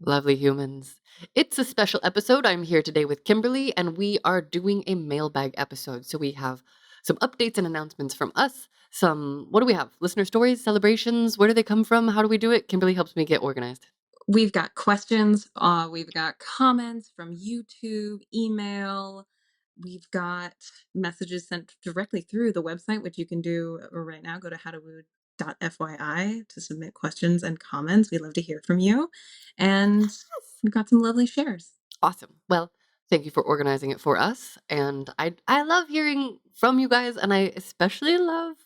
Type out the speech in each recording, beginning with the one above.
Lovely humans. It's a special episode. I'm here today with Kimberly, and we are doing a mailbag episode. So we have some updates and announcements from us. What do we have? Listener stories, celebrations. Where do they come from? How do we do it? Kimberly helps me get organized. We've got questions, we've got comments from YouTube, email, we've got messages sent directly through the website, which you can do right now. Go to howtowoo.fyi to submit questions and comments. We'd love to hear from you. And we've got some lovely shares. Awesome. Well, thank you for organizing it for us. And I love hearing from you guys, and I especially love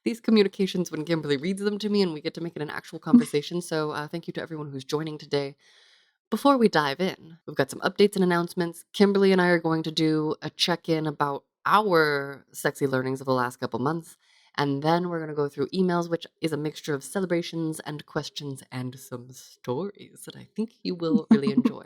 these communications when Kimberly reads them to me and we get to make it an actual conversation. So thank you to everyone who's joining today. Before we dive in, we've got some updates and announcements. Kimberly and I are going to do a check-in about our sexy learnings of the last couple months. And then we're going to go through emails, which is a mixture of celebrations and questions and some stories that I think you will really enjoy.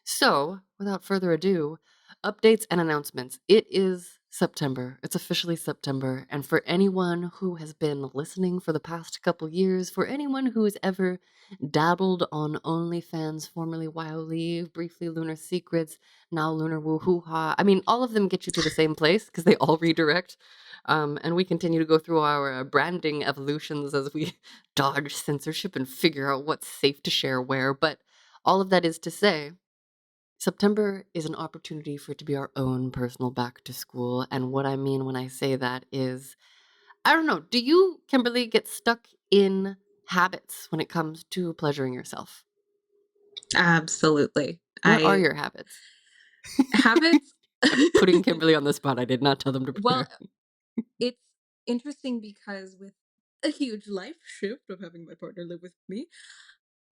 So, without further ado, updates and announcements. It is September. It's officially September. And for anyone who has been listening for the past couple years, for anyone who has ever dabbled on OnlyFans, formerly Wildly, briefly Lunar Secrets, now Lunar Woohoo-Ha, I mean, all of them get you to the same place because they all redirect. And we continue to go through our branding evolutions as we dodge censorship and figure out what's safe to share where. But all of that is to say, September is an opportunity for it to be our own personal back to school. And what I mean when I say that is, I don't know, do you, Kimberly, get stuck in habits when it comes to pleasuring yourself? Absolutely. What are I your habits? Habits. I'm putting Kimberly on the spot. I did not tell them to Well, prepare. it's interesting because with a huge life shift of having my partner live with me,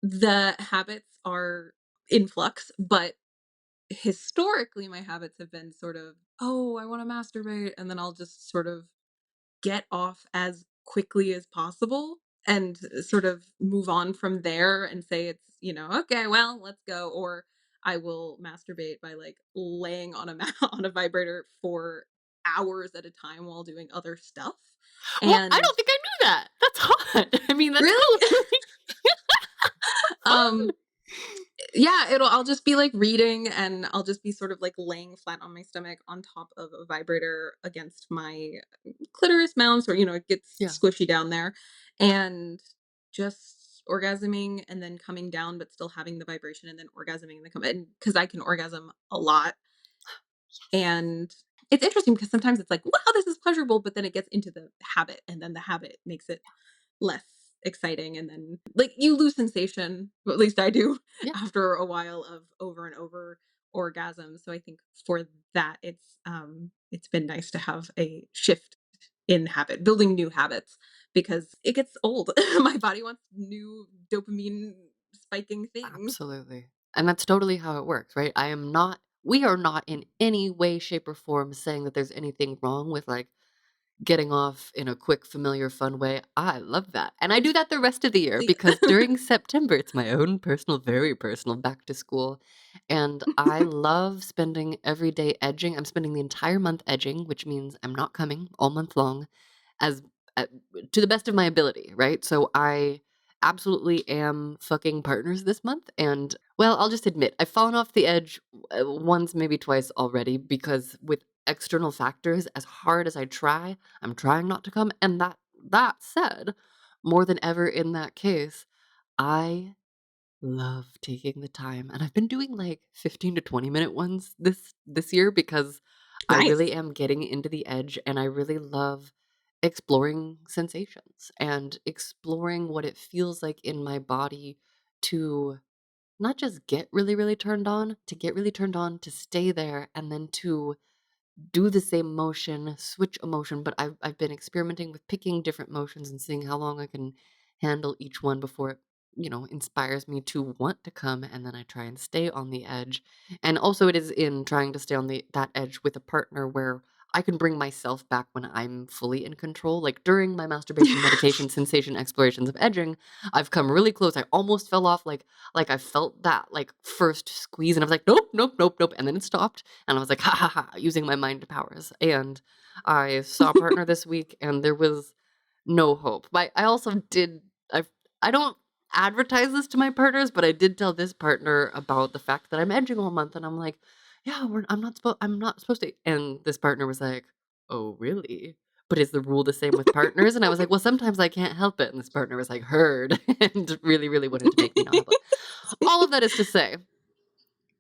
the habits are in flux, but historically my habits have been sort of, oh, I want to masturbate, and then I'll just sort of get off as quickly as possible and sort of move on from there and say it's, okay, well, let's go. Or I will masturbate by like laying on a on a vibrator for hours at a time while doing other stuff. Well, I And don't think I knew that. That's hot. I mean, that's really, still really fun. um yeah, I'll just be like reading, and I'll just be sort of like laying flat on my stomach on top of a vibrator against my clitoris mounts, or it gets Yeah. squishy down there, and just orgasming and then coming down, but still having the vibration, and then orgasming and then come in, because I can orgasm a lot. And it's interesting because sometimes it's like, wow, this is pleasurable, but then it gets into the habit, and then the habit makes it less exciting, and then like you lose sensation, at least I do, Yeah. after a while of over and over orgasms. So I think for that it's been nice to have a shift in habit, building new habits, because it gets old. My body wants new dopamine spiking things. Absolutely. And that's totally how it works, right? We are not in any way, shape, or form saying that there's anything wrong with like getting off in a quick, familiar, fun way. I love that. And I do that the rest of the year because during September, it's my own personal, very personal back to school. And I love spending every day edging. I'm spending the entire month edging, which means I'm not coming all month long as uh, to the best of my ability, right? So I absolutely am fucking partners this month. And well, I'll just admit, I've fallen off the edge once, maybe twice already because with external factors, as hard as I try, I'm trying not to come. And that said, more than ever in that case, I love taking the time. And I've been doing like 15 to 20-minute ones this year because I really Nice. am getting into the edge and I really love exploring sensations and exploring what it feels like in my body to not just get really, really turned on, to get really turned on, to stay there, and then to do the same motion, switch a motion, but I've been experimenting with picking different motions and seeing how long I can handle each one before it, inspires me to want to come, and then I try and stay on the edge. And also it is in trying to stay on that edge with a partner where I can bring myself back when I'm fully in control. Like during my masturbation meditation sensation explorations of edging, I've come really close. I almost fell off like I felt that like first squeeze and I was like, nope, nope, nope, nope. And then it stopped. And I was like, ha ha ha, using my mind powers. And I saw a partner this week and there was no hope. But I also did, I don't, advertise this to my partners, but I did tell this partner about the fact that I'm edging all month, and I'm like, "Yeah, I'm not supposed to." And this partner was like, "Oh, really? But is the rule the same with partners?" And I was like, "Well, sometimes I can't help it." And this partner was like, "Heard," and really, really wanted to make me not. But all of that is to say,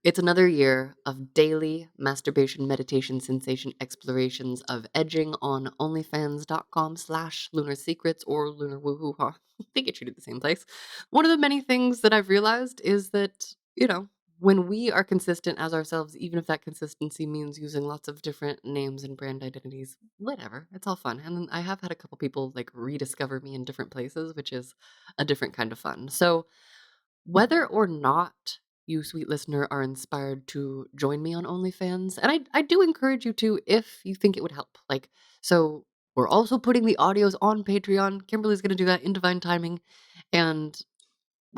it's another year of daily masturbation, meditation, sensation explorations of edging on onlyfans.com/lunar secrets or lunar woohoo ha. They get you to the same place. One of the many things that I've realized is that, when we are consistent as ourselves, even if that consistency means using lots of different names and brand identities, whatever, it's all fun. And then I have had a couple people like rediscover me in different places, which is a different kind of fun. So, whether or not you, sweet listener, are inspired to join me on OnlyFans, and I do encourage you to if you think it would help. Like, so we're also putting the audios on Patreon. Kimberly's going to do that in divine timing. And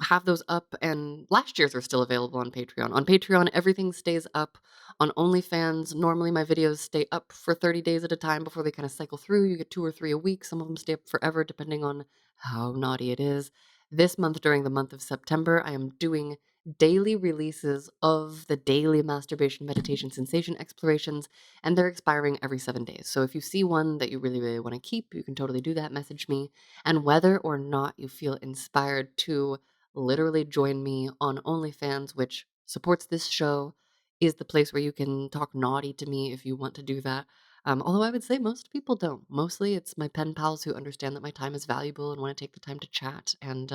have those up, and last year's are still available on Patreon. On Patreon, everything stays up. On OnlyFans, normally my videos stay up for 30 days at a time before they kind of cycle through. You get 2 or 3 a week. Some of them stay up forever, depending on how naughty it is. This month, during the month of September, I am doing daily releases of the daily masturbation, meditation, sensation explorations, and they're expiring every 7 days. So if you see one that you really, really want to keep, you can totally do that. Message me. And whether or not you feel inspired to literally join me on OnlyFans, which supports this show, is the place where you can talk naughty to me if you want to do that. Although I would say most people don't. Mostly it's my pen pals who understand that my time is valuable and want to take the time to chat. And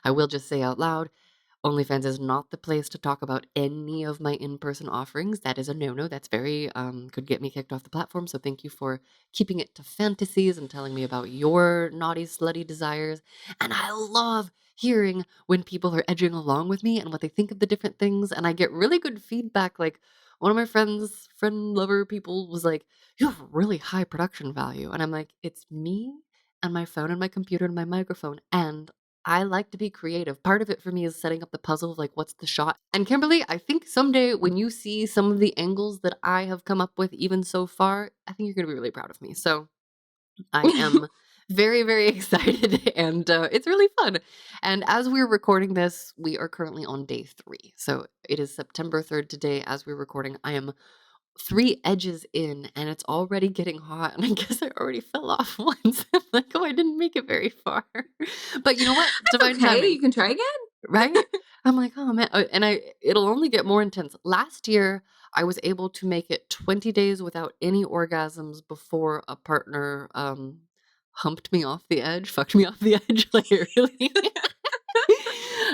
I will just say out loud, OnlyFans is not the place to talk about any of my in-person offerings. That is a no-no. That's very could get me kicked off the platform. So thank you for keeping it to fantasies and telling me about your naughty, slutty desires. And I love hearing when people are edging along with me and what they think of the different things. And I get really good feedback. Like one of my friend lover people was like, "You have really high production value." And I'm like, "It's me and my phone and my computer and my microphone. And I like to be creative. Part of it for me is setting up the puzzle of like, what's the shot?" And Kimberly, I think someday when you see some of the angles that I have come up with, even so far, I think you're going to be really proud of me. So I am very, very excited, and it's really fun. And as we're recording this, we are currently on day 3. So it is September 3rd today as we're recording. I am 3 edges in, and it's already getting hot, and I guess I already fell off once. I'm like, "Oh, I didn't make it very far." But you know what? That's Divine okay. timing, You can try again. right? I'm like, "Oh, man," and it'll only get more intense. Last year, I was able to make it 20 days without any orgasms before a partner, humped me off the edge, fucked me off the edge, literally.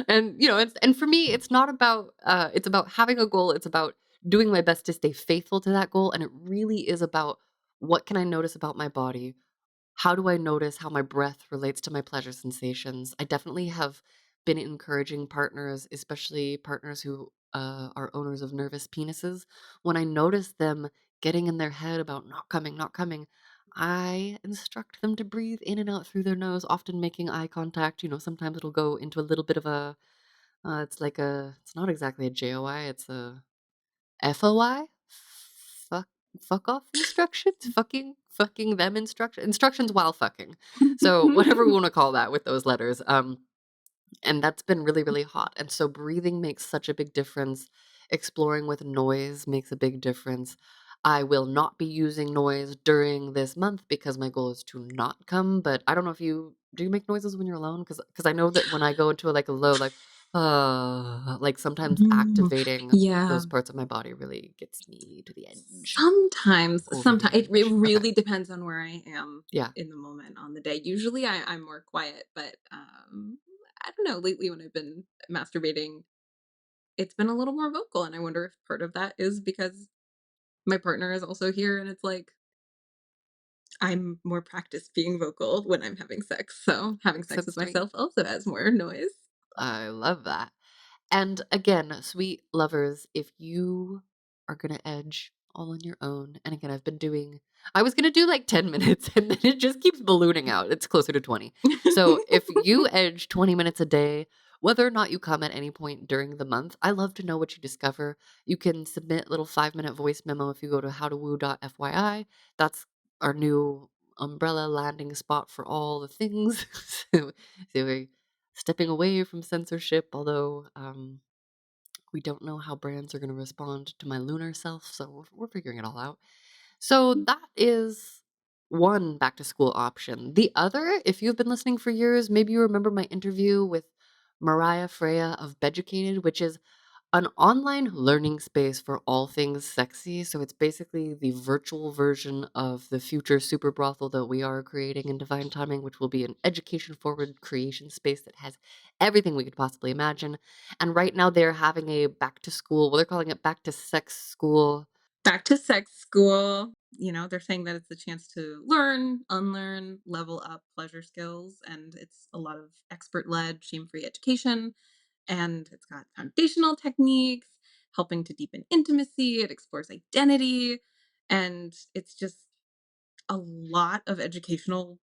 And and for me it's not about it's about having a goal. It's about doing my best to stay faithful to that goal, and it really is about what can I notice about my body. How do I notice how my breath relates to my pleasure sensations? I definitely have been encouraging partners, especially partners who are owners of nervous penises. When I notice them getting in their head about not coming, I instruct them to breathe in and out through their nose, often making eye contact. Sometimes it'll go into a little bit of a, it's not exactly a JOI, it's a FOI? Fuck fuck off instructions? Fucking them instructions while fucking. So, whatever we wanna call that with those letters, and that's been really, really hot, and so breathing makes such a big difference. Exploring with noise makes a big difference. I will not be using noise during this month because my goal is to not come, but I don't know if do you make noises when you're alone? Because I know that when I go into, like, a low, like, sometimes Mm, activating yeah. those parts of my body really gets me to the edge, over the Sometimes it edge. Okay. really depends on where I am Yeah. in the moment on the day. Usually I'm more quiet, but I don't know. Lately, when I've been masturbating, it's been a little more vocal, and I wonder if part of that is because my partner is also here, and it's like I'm more practiced being vocal when I'm having sex. So having So sex with sweet. myself also has more noise. I love that. And again, sweet lovers, if you are gonna edge all on your own, and again, I was gonna do like 10 minutes and then it just keeps ballooning out. It's closer to 20. So if you edge 20 minutes a day, whether or not you come at any point during the month, I love to know what you discover. You can submit little 5-minute voice memo if you go to howtowoo.fyi. That's our new umbrella landing spot for all the things. So stepping away from censorship, although we don't know how brands are going to respond to my lunar self, so we're figuring it all out. So that is one back to school option. The other, if you've been listening for years, maybe you remember my interview with Mariah Freya of Beducated, which is an online learning space for all things sexy. So it's basically the virtual version of the future super brothel that we are creating in Divine Timing, which will be an education forward creation space that has everything we could possibly imagine. And right now they're having a back to school, well, they're calling it back to sex school. Back to sex school. They're saying that it's a chance to learn, unlearn, level up pleasure skills, and it's a lot of expert led, shame free education. And it's got foundational techniques, helping to deepen intimacy. It explores identity. And it's just a lot of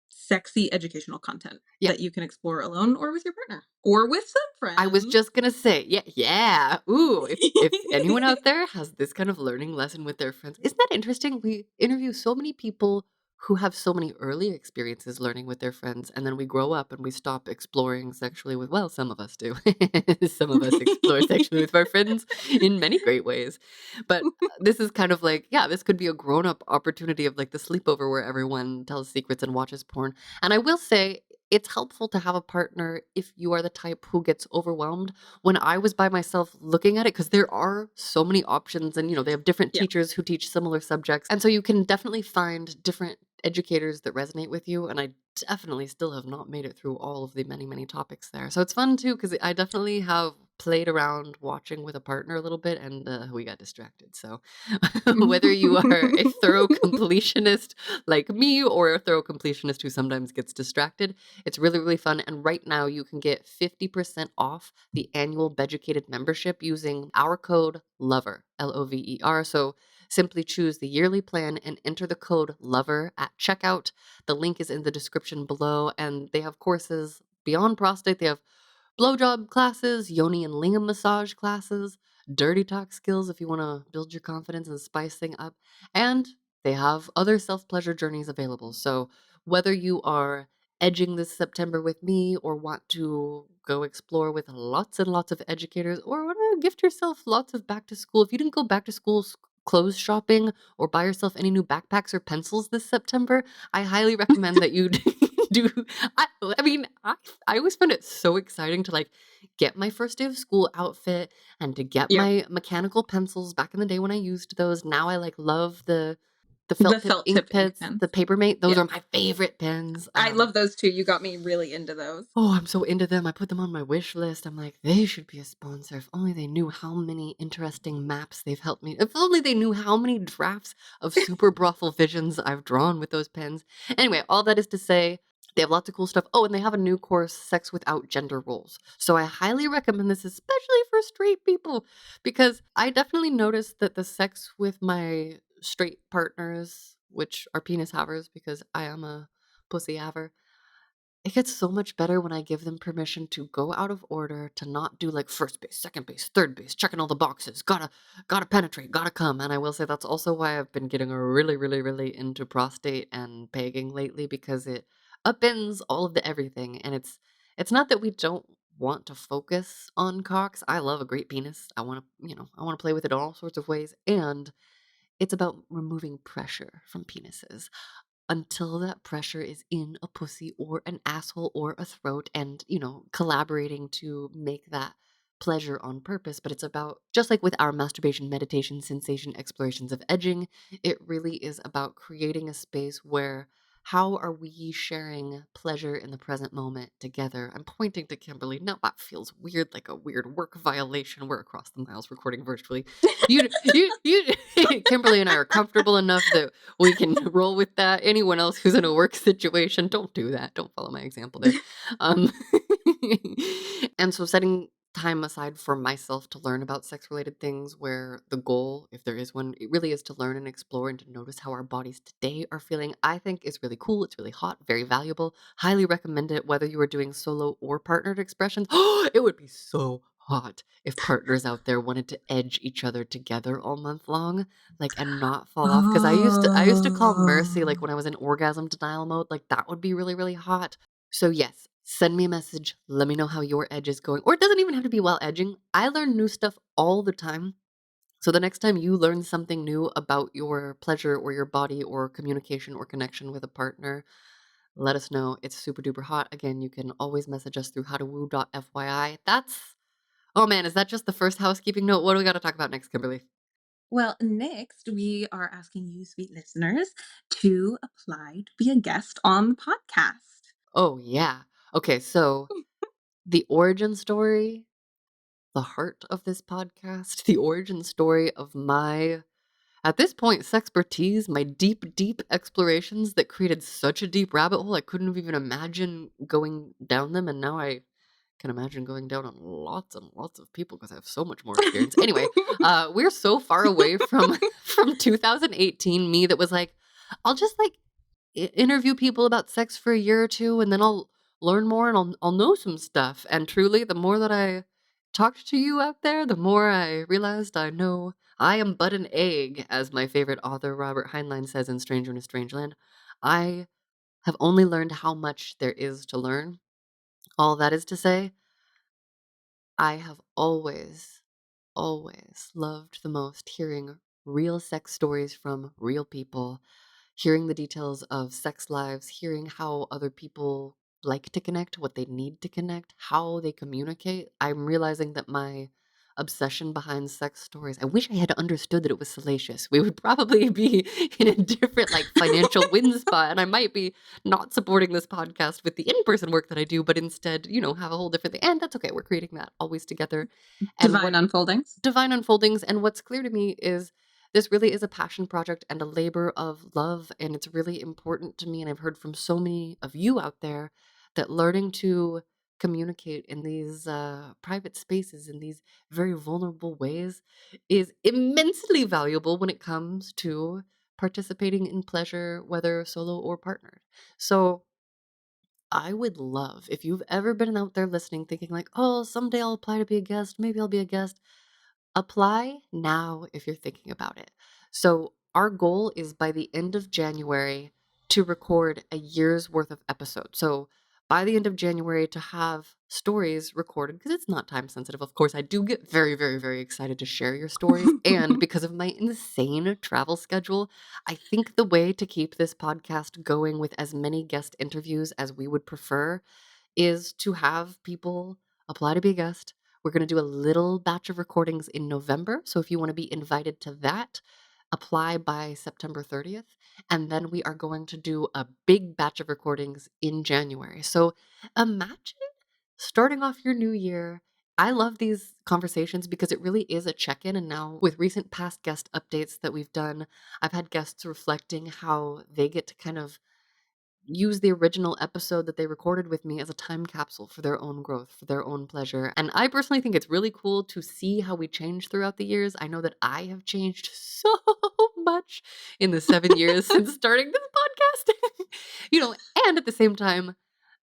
sexy educational content Yeah, that you can explore alone or with your partner or with some I was friends. just gonna say, yeah, yeah. Ooh, if anyone out there has this kind of learning lesson with their friends, isn't that interesting? We interview so many people who have so many early experiences learning with their friends, and then we grow up and we stop exploring sexually with, well, some of us do. Some of us explore sexually with our friends in many great ways. But this is kind of like, yeah, this could be a grown-up opportunity of like the sleepover where everyone tells secrets and watches porn. And I will say it's helpful to have a partner if you are the type who gets overwhelmed. When I was by myself looking at it, because there are so many options and, they have different Yeah. teachers who teach similar subjects. And so you can definitely find different educators that resonate with you. And I definitely still have not made it through all of the many, many topics there. So it's fun too, because I definitely have played around watching with a partner a little bit and we got distracted. So whether you are a thorough completionist like me or a thorough completionist who sometimes gets distracted, it's really, really fun. And right now you can get 50% off the annual Beducated membership using our code LOVER, LOVER. So simply choose the yearly plan and enter the code LOVER at checkout. The link is in the description below, and they have courses beyond prostate. They have blowjob classes, yoni and lingam massage classes, dirty talk skills if you want to build your confidence and spice things up. And they have other self pleasure journeys available. So whether you are edging this September with me or want to go explore with lots and lots of educators or want to gift yourself lots of back to school, if you didn't go back to school clothes shopping or buy yourself any new backpacks or pencils this September, I highly recommend that you do. I mean, I always found it so exciting to like get my first day of school outfit and to get Yeah. my mechanical pencils back in the day when I used those. Now I like love the The felt tip felt ink tip ink pens, pens. the Papermate. Those Yeah. are my favorite pens. I love those too. You got me really into those. Oh, I'm so into them. I put them on my wish list. I'm like, they should be a sponsor. If only they knew how many interesting maps they've helped me. If only they knew how many drafts of super brothel visions I've drawn with those pens. Anyway, all that is to say, they have lots of cool stuff. Oh, and they have a new course, Sex Without Gender Roles. So I highly recommend this, especially for straight people, because I definitely noticed that the sex with my straight partners, which are penis havers, because I am a pussy haver, it gets so much better when I give them permission to go out of order, to not do like first base, second base, third base, checking all the boxes, gotta penetrate, gotta come. And I will say that's also why I've been getting really, really, really into prostate and pegging lately because it upends all of the everything. And it's not that we don't want to focus on cocks. I love a great penis. I want to play with it all sorts of ways. And it's about removing pressure from penises until that pressure is in a pussy or an asshole or a throat and, collaborating to make that pleasure on purpose. But it's about, just like with our masturbation, meditation, sensation, explorations of edging, it really is about creating a space where how are we sharing pleasure in the present moment together? I'm pointing to Kimberly. Now that feels weird, like a weird work violation. We're across the miles recording virtually. Kimberly and I are comfortable enough that we can roll with that. Anyone else who's in a work situation, don't do that. Don't follow my example there. Um, and so setting time aside for myself to learn about sex related things where the goal, if there is one, it really is to learn and explore and to notice how our bodies today are feeling, I think is really cool. It's really hot, very valuable. Highly recommend it whether you are doing solo or partnered expressions. It would be so hot if partners out there wanted to edge each other together all month long, like, and not fall off. Because I used to call mercy, like, Oh. when I was in orgasm denial mode, like, that would be really, really hot. So, yes, Send me a message. Let me know how your edge is going. Or it doesn't even have to be while edging. I learn new stuff all the time. So the next time you learn something new about your pleasure or your body or communication or connection with a partner, let us know. It's super duper hot. Again, you can always message us through howtowoo.fyi. That's, oh man, is that just the first housekeeping note? What do we got to talk about next, Kimberly? Well, next, we are asking you, sweet listeners, to apply to be a guest on the podcast. Oh, yeah. Okay, so the origin story, the heart of this podcast, the origin story of my, at this point, sexpertise, my deep, deep explorations that created such a deep rabbit hole I couldn't have even imagined going down them, and now I can imagine going down on lots and lots of people because I have so much more experience. Anyway, we're so far away from from 2018 me that was like, I'll just like interview people about sex for a year or two, and then I'll learn more and I'll know some stuff. And truly, the more that I talked to you out there, the more I realized I know I am but an egg, as my favorite author Robert Heinlein says in Stranger in a Strange Land. I have only learned how much there is to learn. All that is to say, I have always loved the most hearing real sex stories from real people, hearing the details of sex lives, hearing how other people like to connect, what they need to connect, how they communicate. I'm realizing that my obsession behind sex stories, I wish I had understood that it was salacious. We would probably be in a different like financial win spot, and I might be not supporting this podcast with the in-person work that I do, but instead, have a whole different thing. And that's okay. We're creating that always together. And Divine what unfoldings. divine unfoldings, and what's clear to me is this really is a passion project and a labor of love, and it's really important to me, and I've heard from so many of you out there that learning to communicate in these private spaces in these very vulnerable ways is immensely valuable when it comes to participating in pleasure, whether solo or partnered. So I would love, if you've ever been out there listening thinking like, oh, someday I'll apply to be a guest, maybe I'll be a guest. Apply now if you're thinking about it. So, our goal is by the end of January to record a year's worth of episodes. So, by the end of January, to have stories recorded, because it's not time sensitive. Of course, I do get very, very, very excited to share your stories. And because of my insane travel schedule, I think the way to keep this podcast going with as many guest interviews as we would prefer is to have people apply to be a guest. We're going to do a little batch of recordings in November. So if you want to be invited to that, apply by September 30th. And then we are going to do a big batch of recordings in January. So imagine starting off your new year. I love these conversations because it really is a check in. And now, with recent past guest updates that we've done, I've had guests reflecting how they get to kind of use the original episode that they recorded with me as a time capsule for their own growth, for their own pleasure. And I personally think it's really cool to see how we change throughout the years. I know that I have changed so much in the 7 years since starting this podcast. And at the same time,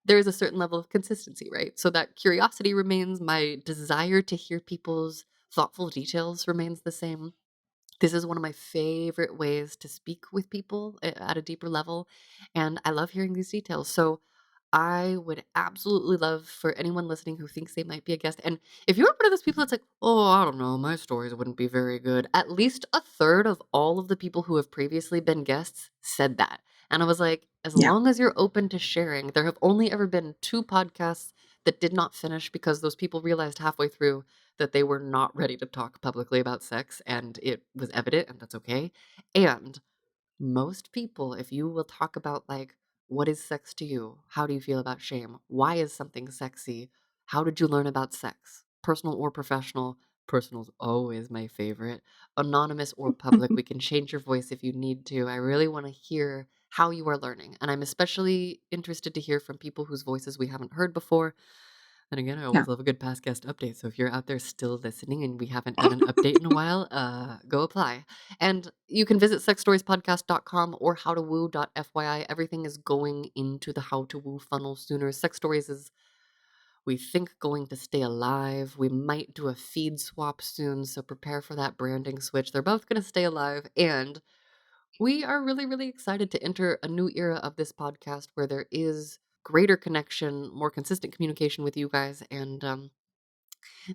there is a certain level of consistency, right? So that curiosity remains, my desire to hear people's thoughtful details remains the same. This is one of my favorite ways to speak with people at a deeper level, and I love hearing these details. So I would absolutely love for anyone listening who thinks they might be a guest. And if you're one of those people that's like, oh, I don't know, my stories wouldn't be very good. At least a third of all of the people who have previously been guests said that. And I was like, as Yeah. long as you're open to sharing, there have only ever been two podcasts that did not finish because those people realized halfway through that they were not ready to talk publicly about sex, and it was evident, and that's okay. And most people, if you will talk about like, what is sex to you? How do you feel about shame? Why is something sexy? How did you learn about sex? Personal or professional? Personal's always my favorite. Anonymous or public, we can change your voice if you need to. I really want to hear how you are learning. And I'm especially interested to hear from people whose voices we haven't heard before. And again, I Yeah. always love a good past guest update. So if you're out there still listening and we haven't done an update in a while, go apply. And you can visit sexstoriespodcast.com or howtowoo.fyi. Everything is going into the How to Woo funnel sooner. Sex Stories is, we think, going to stay alive. We might do a feed swap soon, so prepare for that branding switch. They're both going to stay alive. And we are really, really excited to enter a new era of this podcast where there is greater connection, more consistent communication with you guys, and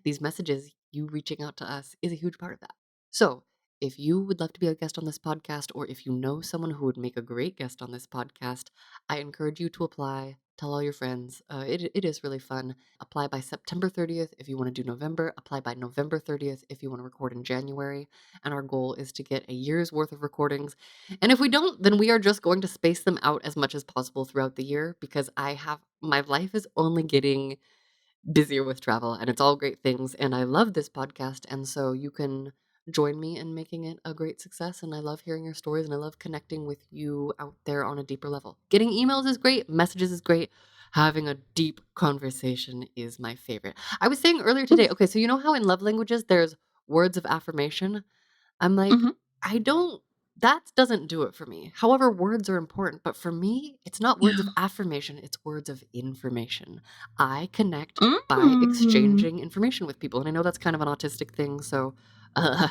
these messages, you reaching out to us, is a huge part of that. So, if you would love to be a guest on this podcast, or if you know someone who would make a great guest on this podcast, I encourage you to apply. Tell all your friends. It is really fun. Apply by September 30th if you want to do November. Apply by November 30th if you want to record in January. And our goal is to get a year's worth of recordings. And if we don't, then we are just going to space them out as much as possible throughout the year, because my life is only getting busier with travel, and it's all great things, and I love this podcast, and so you can join me in making it a great success. And I love hearing your stories, and I love connecting with you out there on a deeper level. Getting emails is great, messages is great, having a deep conversation is my favorite. I was saying earlier today, okay, so you know how in love languages there's words of affirmation? I'm like, Mhm. I don't that doesn't do it for me. However, words are important, but for me, it's not words of Yeah. affirmation, it's words of information. I connect by Mm. exchanging information with people, and I know that's kind of an autistic thing, so, uh,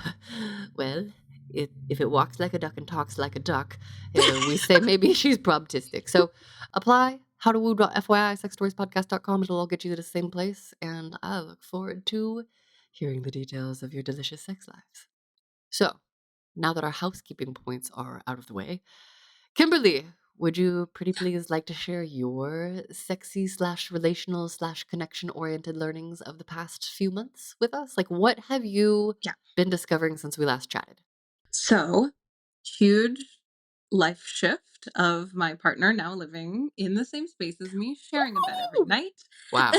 well, if it walks like a duck and talks like a duck, we say maybe she's probtistic. So, apply howtowoo.fyi, sexstoriespodcast.com. It'll all get you to the same place, and I look forward to hearing the details of your delicious sex lives. So, now that our housekeeping points are out of the way, Kimberly, would you pretty please like to share your sexy slash relational slash connection oriented learnings of the past few months with us? Like, what have you Yeah. been discovering since we last chatted? So, huge life shift of my partner now living in the same space as me, sharing a bed every Woohoo! night. Wow.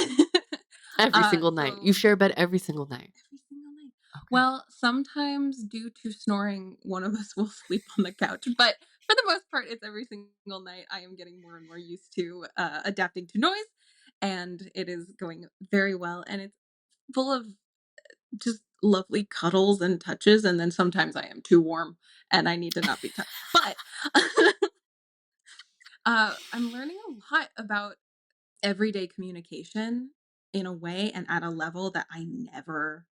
Every single night. You So share a bed every single night. every single night. Okay. Well, sometimes due to snoring, one of us will sleep on the couch, but for the most part, it's every single night. I am getting more and more used to adapting to noise, and it is going very well. And it's full of just lovely cuddles and touches. And then sometimes I am too warm and I need to not be touched. But I'm learning a lot about everyday communication in a way and at a level that I never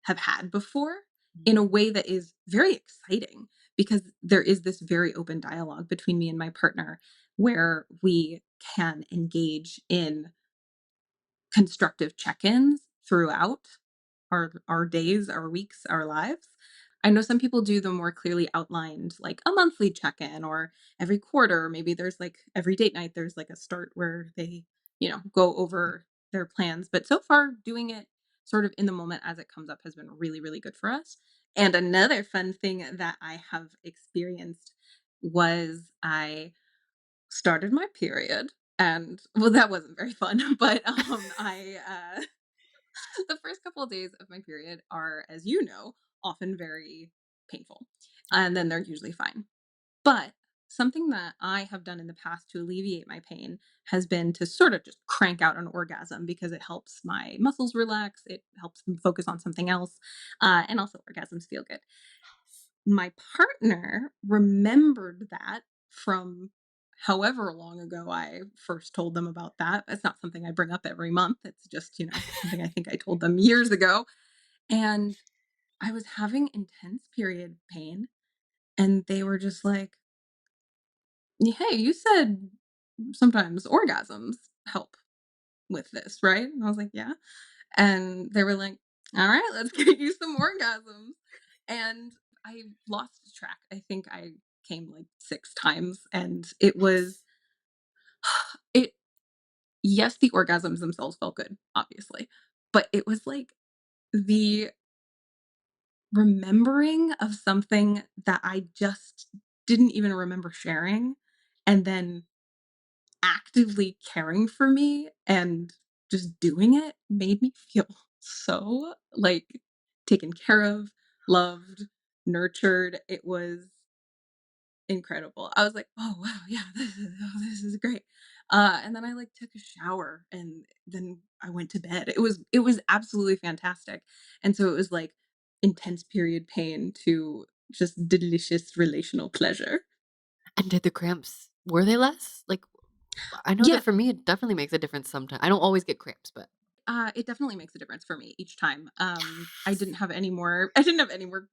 have had before, in a way that is very exciting, because there is this very open dialogue between me and my partner where we can engage in constructive check-ins throughout our days, our weeks, our lives. I know some people do the more clearly outlined, like a monthly check-in or every quarter. Maybe there's like every date night, there's like a start where they, go over their plans. But so far, doing it sort of in the moment as it comes up has been really, really good for us. And another fun thing that I have experienced was I started my period. And well, that wasn't very fun, but the first couple of days of my period are, as you know, often very painful. And then they're usually fine. But something that I have done in the past to alleviate my pain has been to sort of just crank out an orgasm, because it helps my muscles relax. It helps them focus on something else. And also, orgasms feel good. My partner remembered that from however long ago I first told them about that. It's not something I bring up every month. It's just, something I think I told them years ago. And I was having intense period pain, and they were just like, "Hey, you said sometimes orgasms help with this, right?" And I was like, "Yeah." And they were like, "All right, let's get you some orgasms." And I lost track. I think I came like 6 times, and it was it yes, the orgasms themselves felt good, obviously, but it was like the remembering of something that I just didn't even remember sharing, and then actively caring for me and just doing it made me feel so, like, taken care of, loved, nurtured. It was incredible. I was like, "Oh, wow, yeah, this is great." And then I, like, took a shower, and then I went to bed. It was absolutely fantastic. And so it was, like, intense period pain to just delicious relational pleasure. And did the cramps, were they less? Like, I know that Yeah. for me, it definitely makes a difference sometimes. I don't always get cramps, but It definitely makes a difference for me each time. I yes. didn't have any more I didn't have any more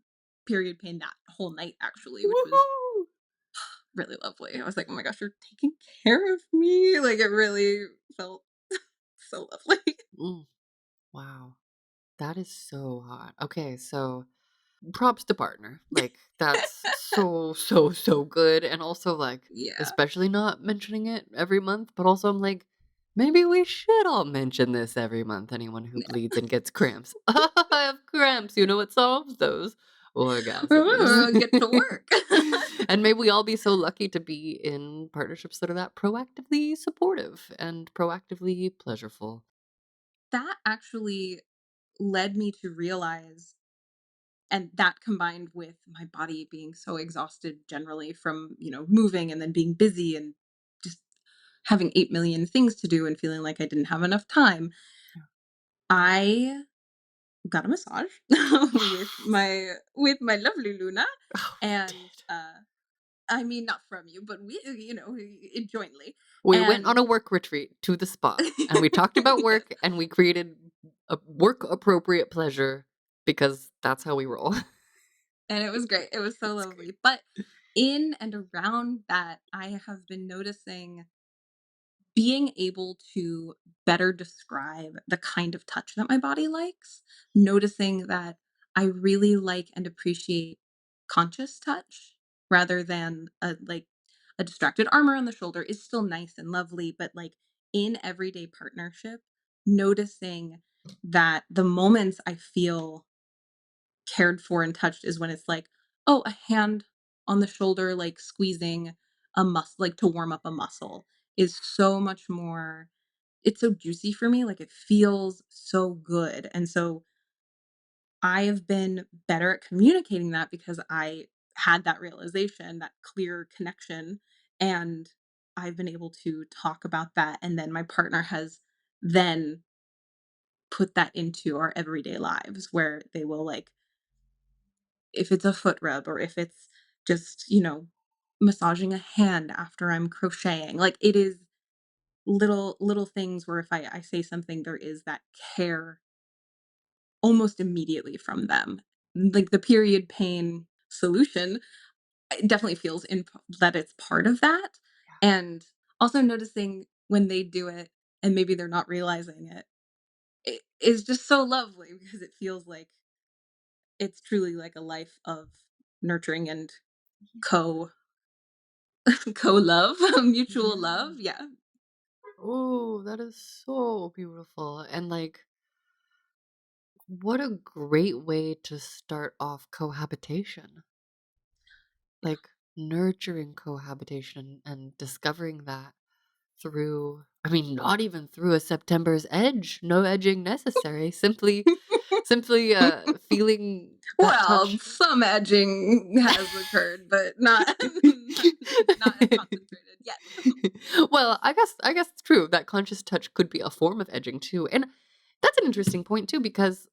period pain that whole night, actually, which was Woohoo! really lovely. I was like, "Oh my gosh, you're taking care of me." Like, it really felt so lovely. Mm, wow. That is so hot. Okay, so props to partner. Like, that's so, so, so good. And also, like, Yeah. especially not mentioning it every month, but also I'm like, maybe we should all mention this every month. Anyone who Yeah. bleeds and gets cramps. I have cramps. You know what solves those? Orgasms. Get to work. And may we all be so lucky to be in partnerships that are that proactively supportive and proactively pleasureful. That actually led me to realize, and that combined with my body being so exhausted generally from, moving and then being busy and just having 8 million things to do and feeling like I didn't have enough time, I got a massage with Yes. my lovely Luna, Oh, you and did. I mean, not from you, but we, jointly, We went on and a work retreat to the spa, and we talked about yes, work, and we created a work appropriate pleasure because that's how we roll. and it was great. It was so It's great. lovely. But in and around that, I have been noticing being able to better describe the kind of touch that my body likes, noticing that I really like and appreciate conscious touch rather than a distracted arm around the shoulder is still nice and lovely, but like in everyday partnership, noticing that the moments I feel cared for and touched is when it's like, oh, a hand on the shoulder, like squeezing a muscle, like to warm up a muscle, is so much more. It's so juicy for me. Like it feels so good. And so I have been better at communicating that because I had that realization, that clear connection. And I've been able to talk about that. And then my partner has then put that into our everyday lives where they will like, if it's a foot rub or if it's just, massaging a hand after I'm crocheting. Like it is little things where if I say something, there is that care almost immediately from them. Like the period pain solution, it definitely feels that it's part of that. And also noticing when they do it and maybe they're not realizing it, it is just so lovely because it feels like it's truly like a life of nurturing and co co-love, mutual Yeah. love, yeah. Oh, that is so beautiful. And like, what a great way to start off cohabitation. Like, nurturing cohabitation and discovering that through, I mean, not even through a September's edge, no edging necessary, simply feeling that Well, touch. some edging has occurred, but not not as concentrated yet. Well, I guess it's true that conscious touch could be a form of edging too. And that's an interesting point too, because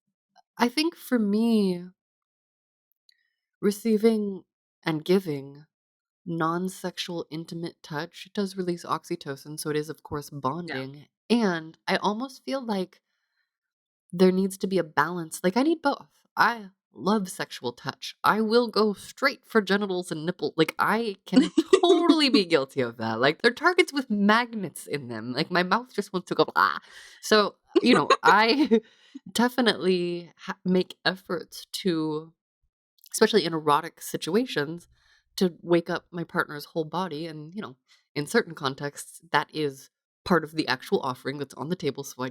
I think for me, receiving and giving non-sexual intimate touch does release oxytocin, so it is of course Yeah. bonding. And I almost feel like there needs to be a balance. Like I need both. I love sexual touch. I will go straight for genitals and nipple. Like I can totally be guilty of that. Like they're targets with magnets in them. Like my mouth just wants to go blah. So, I definitely make efforts to, especially in erotic situations, to wake up my partner's whole body. And, in certain contexts, that is part of the actual offering that's on the table. So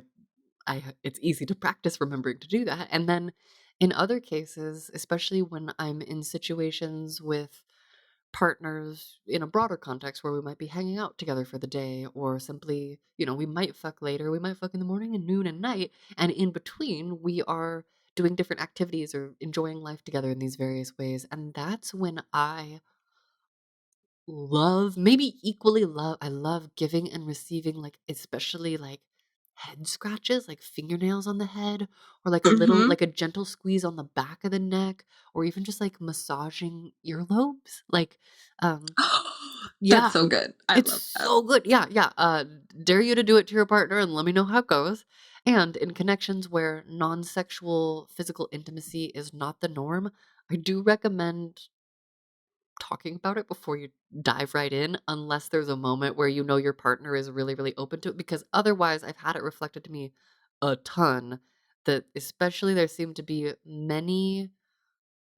it's easy to practice remembering to do that. And then in other cases, especially when I'm in situations with partners in a broader context where we might be hanging out together for the day, or simply, we might fuck later, we might fuck in the morning and noon and night, and in between we are doing different activities or enjoying life together in these various ways. And that's when maybe equally I love giving and receiving, like, especially, like, head scratches, like fingernails on the head, or like Mhm. like a gentle squeeze on the back of the neck, or even just, like, massaging earlobes, like, um That's yeah, so good. I it's love that. so good, yeah, yeah, dare you to do it to your partner and let me know how it goes. And in connections where non-sexual physical intimacy is not the norm, I do recommend talking about it before you dive right in, unless there's a moment where you know your partner is really, really open to it. Because otherwise, I've had it reflected to me a ton that, especially, there seem to be many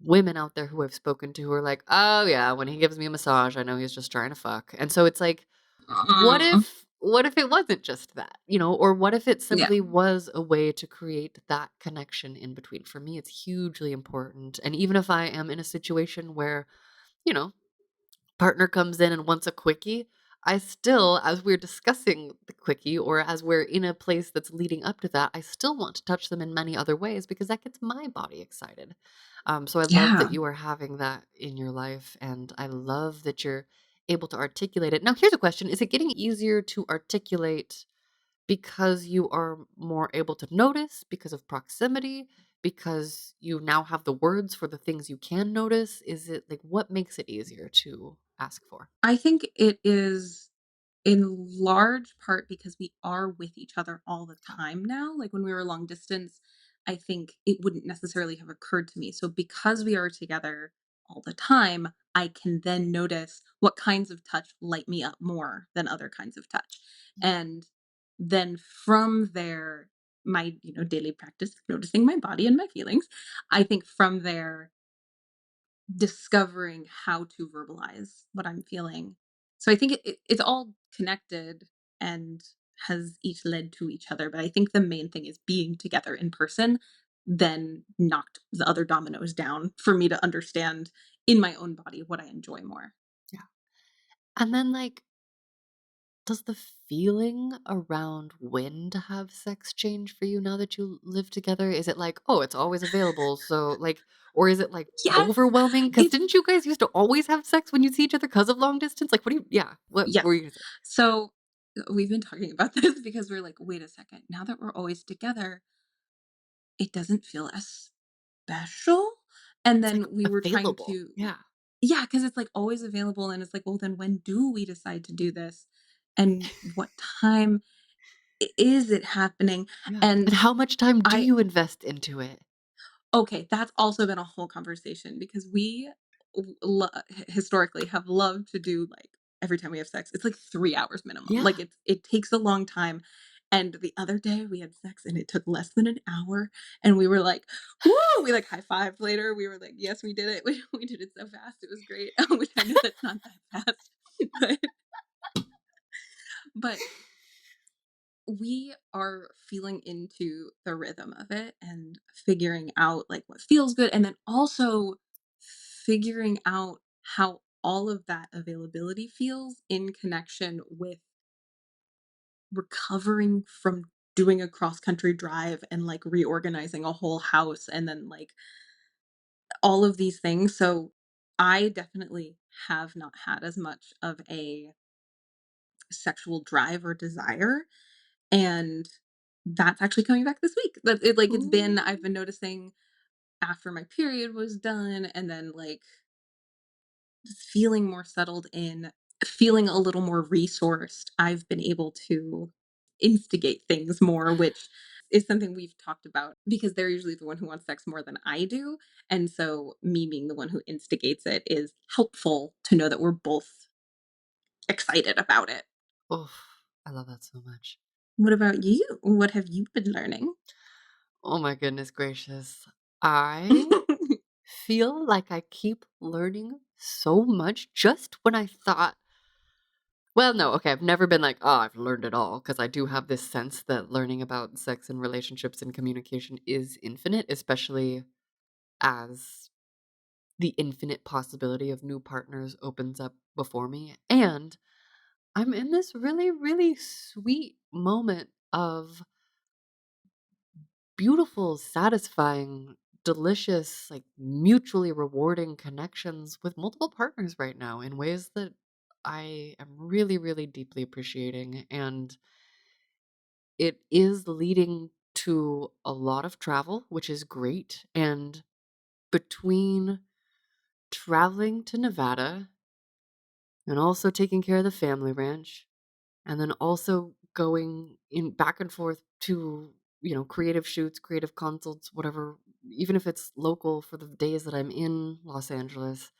women out there who I've spoken to who are like, "Oh, yeah, when he gives me a massage, I know he's just trying to fuck." And so it's like, Mm, what if it wasn't just that, or what if it yeah. simply was a way to create that connection in between? For me, it's hugely important. And even if I am in a situation where, you know, partner comes in and wants a quickie, I still, as we're discussing the quickie or as we're in a place that's leading up to that, I still want to touch them in many other ways because that gets my body excited. So I love that Yeah. you are having that in your life, and I love that you're able to articulate it. Now, here's a question: is it getting easier to articulate because you are more able to notice, because of proximity, because you now have the words for the things you can notice? Is it like, what makes it easier to ask for? I think it is in large part because we are with each other all the Yeah. time now. Like when we were long distance, I think it wouldn't necessarily have occurred to me. So because we are together all the time, I can then notice what kinds of touch light me up more than other kinds of touch. And then from there, my, daily practice of noticing my body and my feelings, I think from there discovering how to verbalize what I'm feeling. So I think it's all connected and has each led to each other. But I think the main thing is being together in person then knocked the other dominoes down for me to understand in my own body what I enjoy more. Yeah. And then, like, does the feeling around when to have sex change for you now that you live together? Is it like, oh, it's always available? So, like, or is it like Yes. overwhelming? Because It's didn't you guys used to always have sex when you see each other because of long distance? Like, what do you, yeah, what yes. were you gonna say? So we've been talking about this because we're like, wait a second, now that we're always together, it doesn't feel as special. And It's like then we were trying available. to, Yeah. yeah, because it's like always available. And it's like, well, then when do we decide to do this? And what time is it happening? Yeah. And And how much time do I, you invest into it? okay, that's also been a whole conversation because we historically have loved to do like every time we have sex, it's like 3 hours minimum. Yeah. Like it takes a long time. And the other day we had sex and it took less than an hour, and we were like, "Woo!" We like high five later. We were like, "Yes, we did it. We did it so fast. It was great." Which I know that's not that fast, but but we are feeling into the rhythm of it and figuring out like what feels good, and then also figuring out how all of that availability feels in connection with recovering from doing a cross country drive and like reorganizing a whole house and then like all of these things. So I definitely have not had as much of a sexual drive or desire, and that's actually coming back this week. But it's been, I've Ooh. been noticing after my period was done and then like just feeling more settled in, feeling a little more resourced, I've been able to instigate things more, which is something we've talked about because they're usually the one who wants sex more than I do. And so me being the one who instigates it is helpful to know that we're both excited about it. Oh, I love that so much. What about you? What have you been learning? Oh my goodness gracious. I feel like I keep learning so much just when I thought, well, no, okay, I've never been like, oh, I've learned it all, because I do have this sense that learning about sex and relationships and communication is infinite, especially as the infinite possibility of new partners opens up before me. And I'm in this really, really sweet moment of beautiful, satisfying, delicious, like mutually rewarding connections with multiple partners right now in ways that I am really, really deeply appreciating. And it is leading to a lot of travel, which is great. And between traveling to Nevada and also taking care of the family ranch, and then also going in back and forth to, creative shoots, creative consults, whatever, even if it's local for the days that I'm in Los Angeles,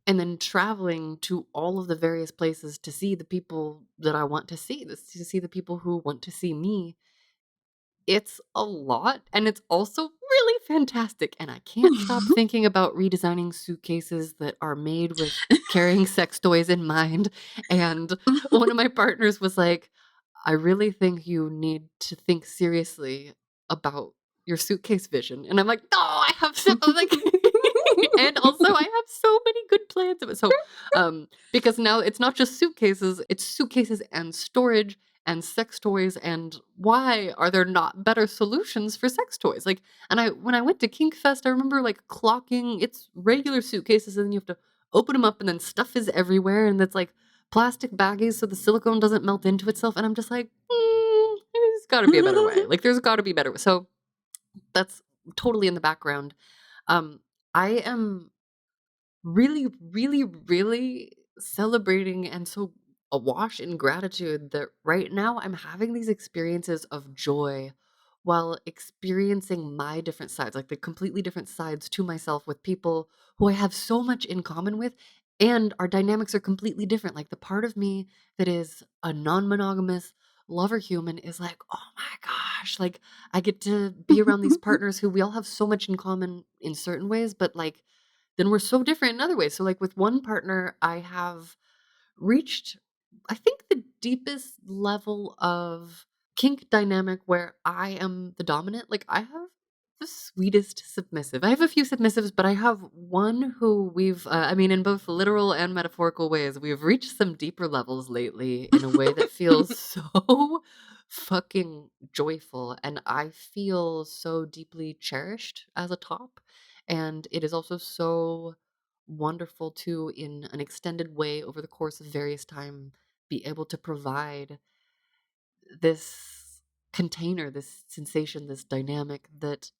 and then traveling to all of the various places to see the people that I want to see, to see the people who want to see me. It's a lot, and it's also really fantastic, and I can't stop thinking about redesigning suitcases that are made with carrying sex toys in mind, and one of my partners was like, "I really think you need to think seriously about your suitcase vision," and I'm like, "No, I have so," like and also I have so many good plans of it. So, because now it's not just suitcases, it's suitcases and storage and sex toys, and why are there not better solutions for sex toys? Like, and I when I went to Kink Fest, I remember like clocking it's regular suitcases and then you have to open them up and then stuff is everywhere and it's like plastic baggies so the silicone doesn't melt into itself. And I'm just like, there's got to be a better way. Like, there's got to be a better way. So that's totally in the background. Um, I am really, really, really celebrating and so awash in gratitude that right now I'm having these experiences of joy while experiencing my different sides, like the completely different sides to myself with people who I have so much in common with. And our dynamics are completely different. Like the part of me that is a non monogamous lover human is like, oh my gosh, like I get to be around these partners who we all have so much in common in certain ways, but like then we're so different in other ways. So, like with one partner, I have reached, I think, the deepest level of kink dynamic where I am the dominant. Like, I have the sweetest submissive. I have a few submissives, but I have one who I mean, in both literal and metaphorical ways, we've reached some deeper levels lately in a way that feels so fucking joyful. And I feel so deeply cherished as a top. And it is also so wonderful to, in an extended way over the course of various time, be able to provide this container, this sensation, this dynamic that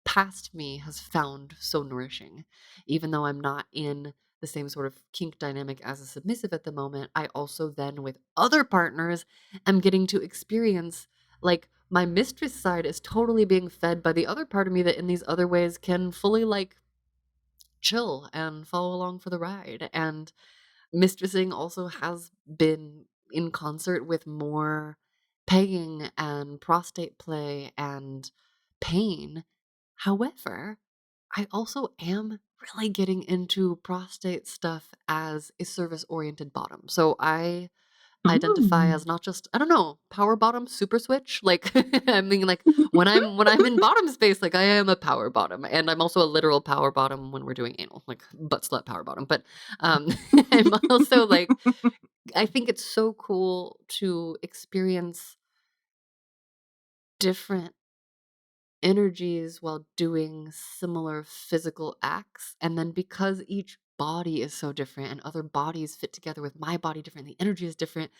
past me has found so nourishing. Even though I'm not in the same sort of kink dynamic as a submissive at the moment, I also then with other partners am getting to experience like my mistress side is totally being fed by the other part of me that in these other ways can fully like chill and follow along for the ride. And mistressing also has been in concert with more pegging and prostate play and pain. However, I also am really getting into prostate stuff as a service oriented bottom. So I identify Ooh. as not just, I don't know, power bottom, super switch. Like I mean like when I'm in bottom space, like I am a power bottom. And I'm also a literal power bottom when we're doing anal, like butt slut power bottom. But um I'm also like I think it's so cool to experience different energies while doing similar physical acts. And then because each body is so different and other bodies fit together with my body different, the energy is different.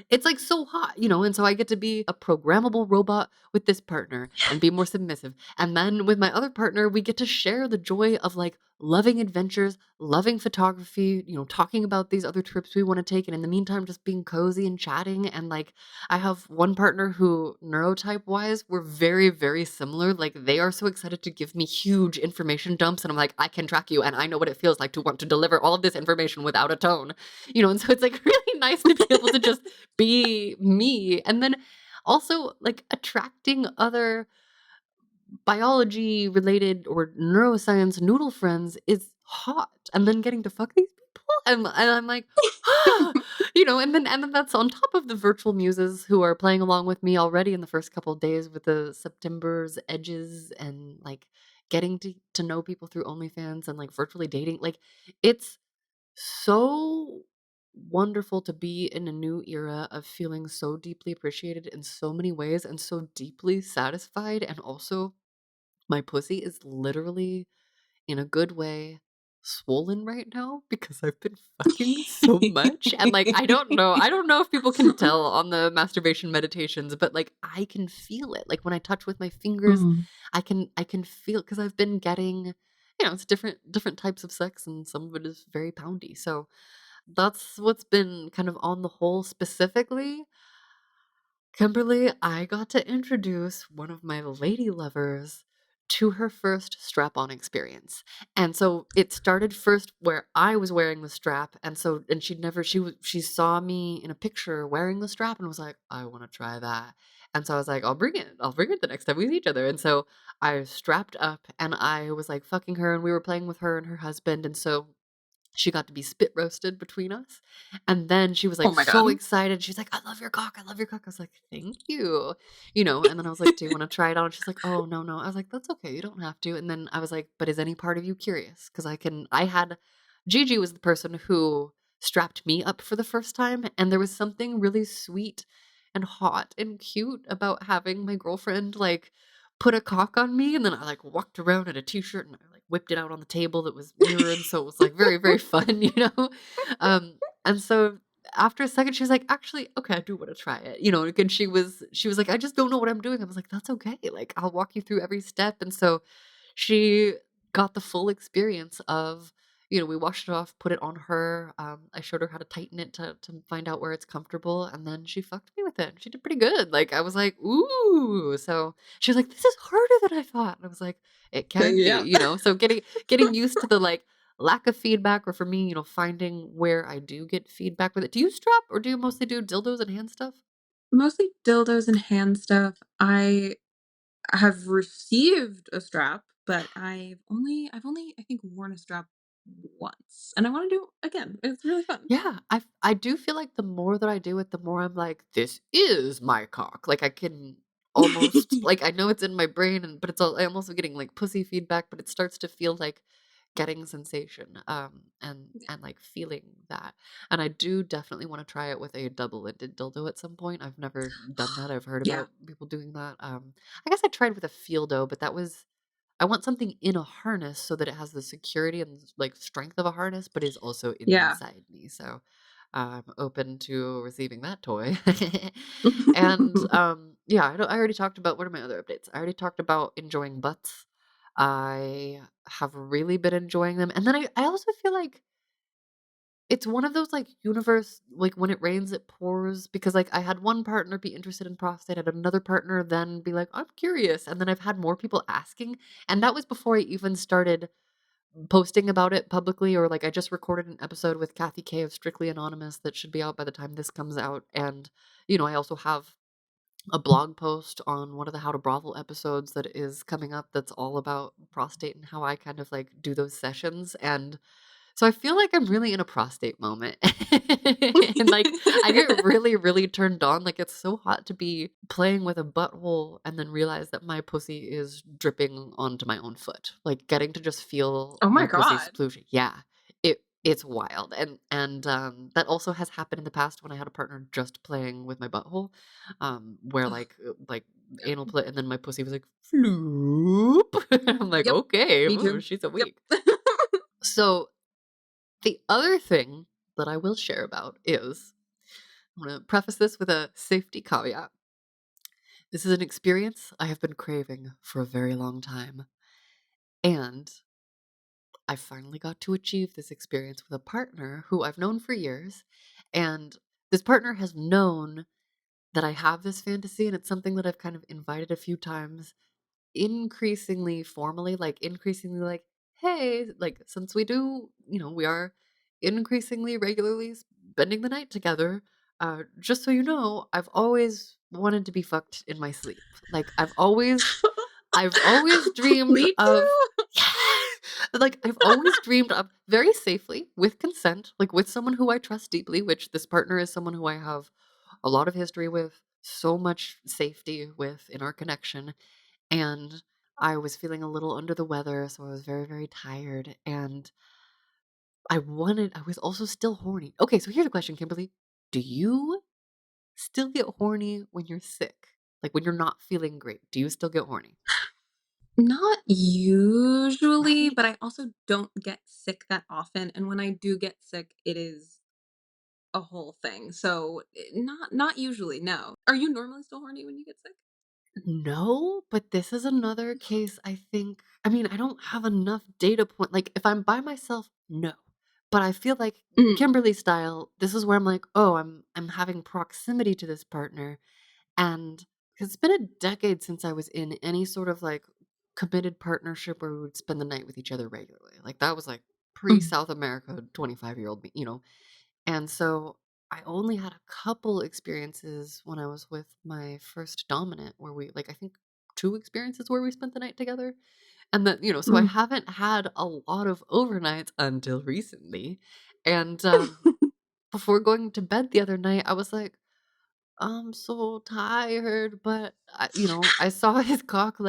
It's like so hot, you know? And so I get to be a programmable robot with this partner and be more submissive. And then with my other partner, we get to share the joy of like loving adventures, loving photography, you know, talking about these other trips we want to take. And in the meantime, just being cozy and chatting. And like I have one partner who neurotype wise, we're very, very similar. Like they are so excited to give me huge information dumps. And I'm like, I can track you and I know what it feels like to want to deliver all of this information without a tone. You know, and so it's like really nice to be able to just be me. And then also like attracting other biology related or neuroscience noodle friends is hot. And then getting to fuck these people and I'm like, you know, and then that's on top of the virtual muses who are playing along with me already in the first couple of days with the September's edges and like getting to know people through OnlyFans and like virtually dating. Like it's so wonderful to be in a new era of feeling so deeply appreciated in so many ways and so deeply satisfied. And also my pussy is literally, in a good way, swollen right now because I've been fucking so much. And like I don't know if people can tell on the masturbation meditations, but like I can feel it. Like when I touch with my fingers, Mm. I can feel because I've been getting, you know, it's different types of sex and some of it is very poundy. So that's what's been kind of on the whole specifically. Kimberly, I got to introduce one of my lady lovers to her first strap-on experience. And so it started first where I was wearing the strap, and so and she saw me in a picture wearing the strap and was like, "I wanna try that." And so I was like, I'll bring it the next time we see each other." And so I strapped up and I was, like, fucking her, and we were playing with her and her husband, and so she got to be spit roasted between us, and then she was, Oh like, my god. so excited, she's like, "I love your cock, I love your cock." I was like, "Thank you." And then I was like, "Do you wanna try it on?" She's like, "Oh, no, no." I was like, "That's okay, you don't have to." And then I was like, "But is any part of you curious? Because I had Gigi was the person who strapped me up for the first time, and there was something really sweet and hot and cute about having my girlfriend, like, put a cock on me, and then I, like, walked around in a t-shirt, and I, like, whipped it out on the table that was mirrored, so it was, like, very, very fun, you know? And so after a second, she was like, "Actually, okay, I do wanna try it," and she was like, "I just don't know what I'm doing." I was like, "That's okay, like, I'll walk you through every step," and so she got the full experience of we washed it off, put it on her, I showed her how to tighten it to find out where it's comfortable, and then she fucked me with it, and she did pretty good, like, I was like, "Ooh," so she was like, "This is harder than I thought," and I was like, "It can be," Yeah. so getting used to the, like, lack of feedback or for me, finding where I do get feedback with it. Do you strap or do you mostly do dildos and hand stuff? Mostly dildos and hand stuff. I have received a strap, but I've only I think worn a strap once, and I wanna do it again. It's really fun. Yeah, I do feel like the more that I do it, the more I'm like, "This is my cock." Like, I can almost like, I know it's in my brain but I'm also getting, like, pussy feedback, but it starts to feel like getting sensation, and, like, feeling that. And I do definitely wanna try it with a double-ended dildo at some point. I've never done that, I've heard Yeah. about people doing that. I guess I tried with a Fieldo, but that was I want something in a harness so that it has the security and like strength of a harness, but is also Yeah. inside me. So I'm open to receiving that toy. And yeah, I already talked about what are my other updates. I already talked about enjoying butts. I have really been enjoying them. And then I also feel like it's one of those, like, universe like, when it rains, it pours, because, like, I had one partner be interested in prostate, I had another partner then be like, "I'm curious," and then I've had more people asking, and that was before I even started posting about it publicly, or, like, I just recorded an episode with Kathy K of Strictly Anonymous that should be out by the time this comes out, and, I also have a blog post on one of the How to Brothel episodes that is coming up that's all about prostate and how I kind of, like, do those sessions, and so I feel like I'm really in a prostate moment. And, like, I get really, really turned on, like, it's so hot to be playing with a butthole and then realize that my pussy is dripping onto my own foot. Like, getting to just feel Oh my my pussy god. splooshing. Yeah. It's wild, and that also has happened in the past when I had a partner just playing with my butthole, where, Ugh, like, yep. anal play and then my pussy was like, "Floop." I'm like, Yep. "Okay, Me ooh, too. she's a Yep. weak." So the other thing that I will share about is I'm going to preface this with a safety caveat. This is an experience I have been craving for a very long time. And I finally got to achieve this experience with a partner who I've known for years. And this partner has known that I have this fantasy, and it's something that I've kind of invited a few times increasingly formally, like, increasingly like, "Hey," like, since we are increasingly regularly spending the night together, just so you know, I've always wanted to be fucked in my sleep. Like, I've always dreamed Me of too. like, I've always dreamed of very safely, with consent, like, with someone who I trust deeply, which this partner is someone who I have a lot of history with, so much safety with in our connection, and I was feeling a little under the weather, so I was very, very tired, and I was also still horny. Okay, so here's a question, Kimberly. Do you still get horny when you're sick? Like, when you're not feeling great, do you still get horny? Not usually, Right? but I also don't get sick that often, and when I do get sick, it is a whole thing. So, not usually, no. Are you normally still horny when you get sick? No, but this is another case, I think. I mean, I don't have enough data point. Like, if I'm by myself, no. But I feel like Mm. Kimberly style, this is where I'm like, "Oh, I'm having proximity to this partner." And 'cause it's been a decade since I was in any sort of, like, committed partnership where we would spend the night with each other regularly. Like, that was, like, Mhm. pre-South America 25-year-old me, you know? And so I only had a couple experiences when I was with my first dominant where we like, I think 2 experiences where we spent the night together. And then, so I Mm. haven't had a lot of overnights until recently. And, before going to bed the other night, I was like, "I'm so tired," but I saw his cock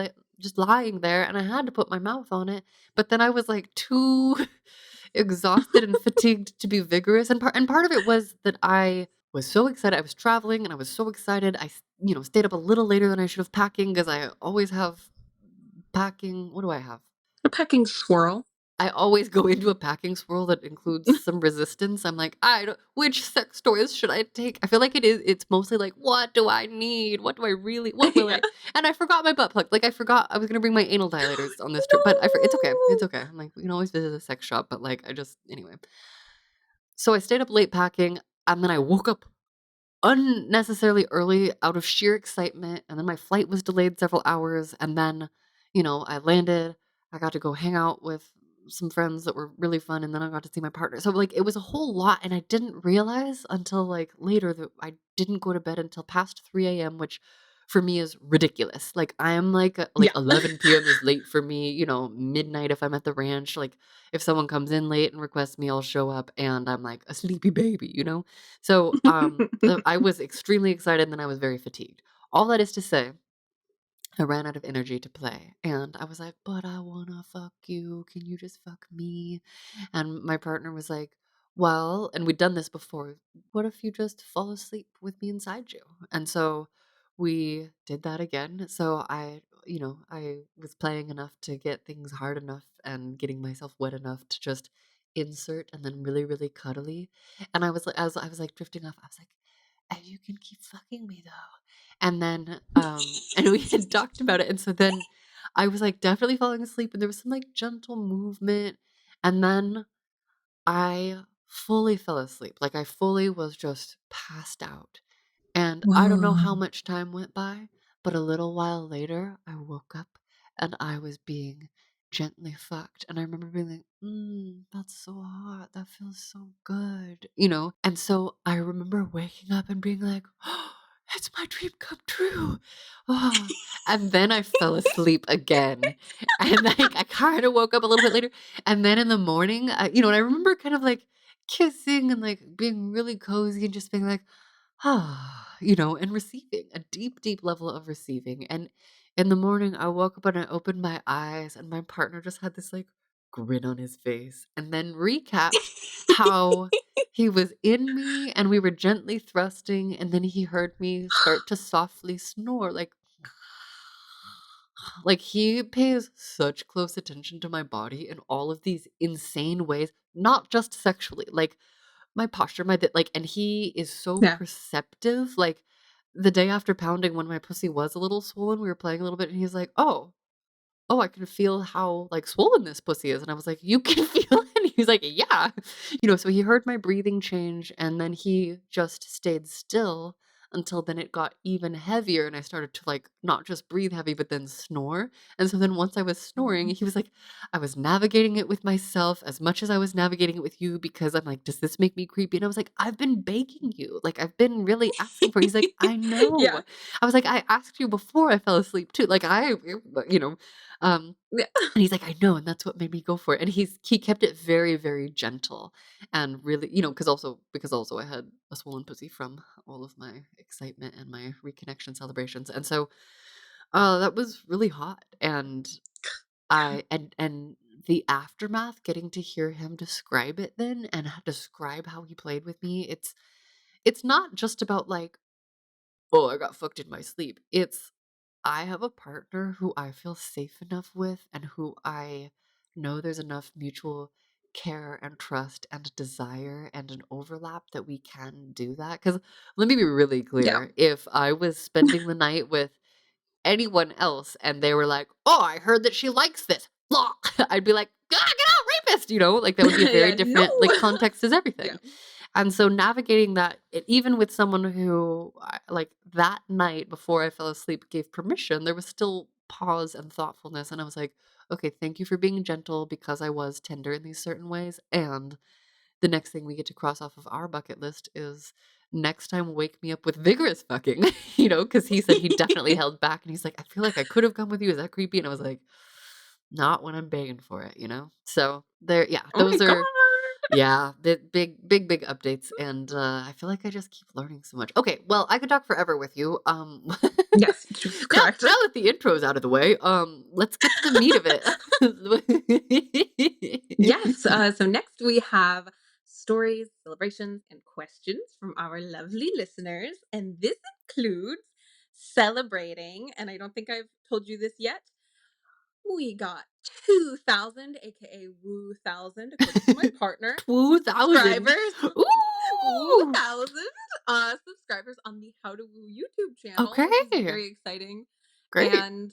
just lying there, and I had to put my mouth on it, but then I was, like, too exhausted and fatigued to be vigorous, and part of it was that I was so excited. I was traveling, and I was so excited. Stayed up a little later than I should have packing because I always have packing. What do I have? A pecking squirrel. I always go into a packing swirl that includes some resistance. I'm like, I don't, which sex toys should I take? I feel like it's mostly like, what do I need? What do I really, what will Yeah. I? And I forgot my butt plug. Like, I forgot I was going to bring my anal dilators on this trip, but it's okay. It's No. okay. I'm like, we can always visit a sex shop, but like, anyway. So I stayed up late packing, and then I woke up unnecessarily early out of sheer excitement, and then my flight was delayed several hours, and then, I landed, I got to go hang out with some friends that were really fun, and then I got to see my partner. So, like, it was a whole lot, and I didn't realize until, like, later that I didn't go to bed until past 3 a.m., which for me is ridiculous. Like, I am like Yeah. 11 p.m. is late for me, midnight if I'm at the ranch. Like, if someone comes in late and requests me, I'll show up, and I'm like a sleepy baby, So, I was extremely excited, and then I was very fatigued. All that is to say, I ran out of energy to play, and I was like, "But I wanna fuck you. Can you just fuck me?" And my partner was like, "Well," and we'd done this before, "What if you just fall asleep with me inside you?" And so we did that again. So I was playing enough to get things hard enough and getting myself wet enough to just insert and then really, really cuddly. And I was like, as I was like drifting off, I was like, "And you can keep fucking me though." And then, and we had talked about it, and so then I was, like, definitely falling asleep, and there was some, like, gentle movement, and then I fully fell asleep, like, I fully was just passed out, and I don't know Whoa. how much time went by, but a little while later, I woke up, and I was being gently fucked, and I remember being like, that's so hot, that feels so good," And so I remember waking up and being like, "Oh, it's my dream come true." Oh, and then I fell asleep again, and, like, I kinda woke up a little bit later, and then in the morning, and I remember kind of, like, kissing and, like, being really cozy and just being like, "Ah," and receiving, a deep, deep level of receiving, and in the morning, I woke up and I opened my eyes, and my partner just had this, like, grin on his face, and then recapped how he was in me, and we were gently thrusting, and then he heard me start to softly snore, like, he pays such close attention to my body in all of these insane ways, not just sexually, like, my posture, and he is so Yeah. perceptive, like, the day after pounding when my pussy was a little swollen, we were playing a little bit, and he's like, "Oh, I can feel how, like, swollen this pussy is," and I was like, "You can feel it?" And he's like, "Yeah." So he heard my breathing change, and then he just stayed still until then it got even heavier, and I started to, like, not just breathe heavy, but then snore, and so then once I was snoring, he was like, "I was navigating it with myself as much as I was navigating it with you because I'm like, does this make me creepy?" And I was like, "I've been begging you, like, I've been really asking for it." He's like, "I know." Yeah. I was like, "I asked you before I fell asleep too." Like, you know, um, Yeah. and he's like, "I know, and that's what made me go for it." And he kept it very, very gentle and really, because also I had a swollen pussy from all of my excitement and my reconnection celebrations. And so that was really hot. And Yeah. and the aftermath, getting to hear him describe it then and describe how he played with me, it's not just about like, "Oh, I got fucked in my sleep." It's I have a partner who I feel safe enough with and who I know there's enough mutual care and trust and desire and an overlap that we can do that. Because let me be really Yeah. clear. If I was spending the night with anyone else and they were like, "Oh, I heard that she likes this," blah, I'd be like, "Ah, get out, rapist!" Like that would be a very Yeah. No. different, like, context is Yeah. everything. And so navigating that, even with someone who, like, that night before I fell asleep gave permission, there was still pause and thoughtfulness, and I was like, "Okay, thank you for being gentle because I was tender in these certain ways." And the next thing we get to cross off of our bucket list is next time wake me up with vigorous fucking, because he said he definitely held back, and he's like, "I feel like I could have come with you. Is that creepy?" And I was like, "Not when I'm begging for it, you know?" So there, yeah, Oh my those god. are, yeah, the big updates, and I feel like I just keep learning so much. Okay, well, I could talk forever with you. Yes, Now correct. now that the intro's out of the way, let's get to the meat of it. Yes. So next we have stories, celebrations, and questions from our lovely listeners. And this includes celebrating, and I don't think I've told you this yet. We got 2,000, aka Woo Thousand, according to my partner, 2,000. subscribers. Woo Ooh, Thousand subscribers on the How to Woo YouTube channel, which is okay. very exciting. Great. And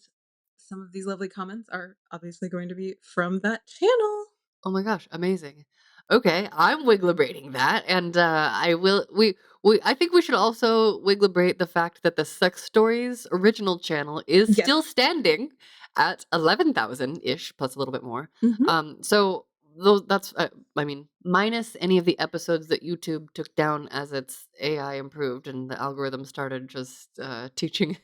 some of these lovely comments are obviously going to be from that channel. Oh my gosh, amazing. Okay, I'm wigglebrating that, and I will. I think we should also wigglebrate the fact that the Sex Stories original channel is Yes. still standing at 11,000 ish, plus a little bit more. Mhm. So those that's I mean, minus any of the episodes that YouTube took down as its AI improved and the algorithm started just teaching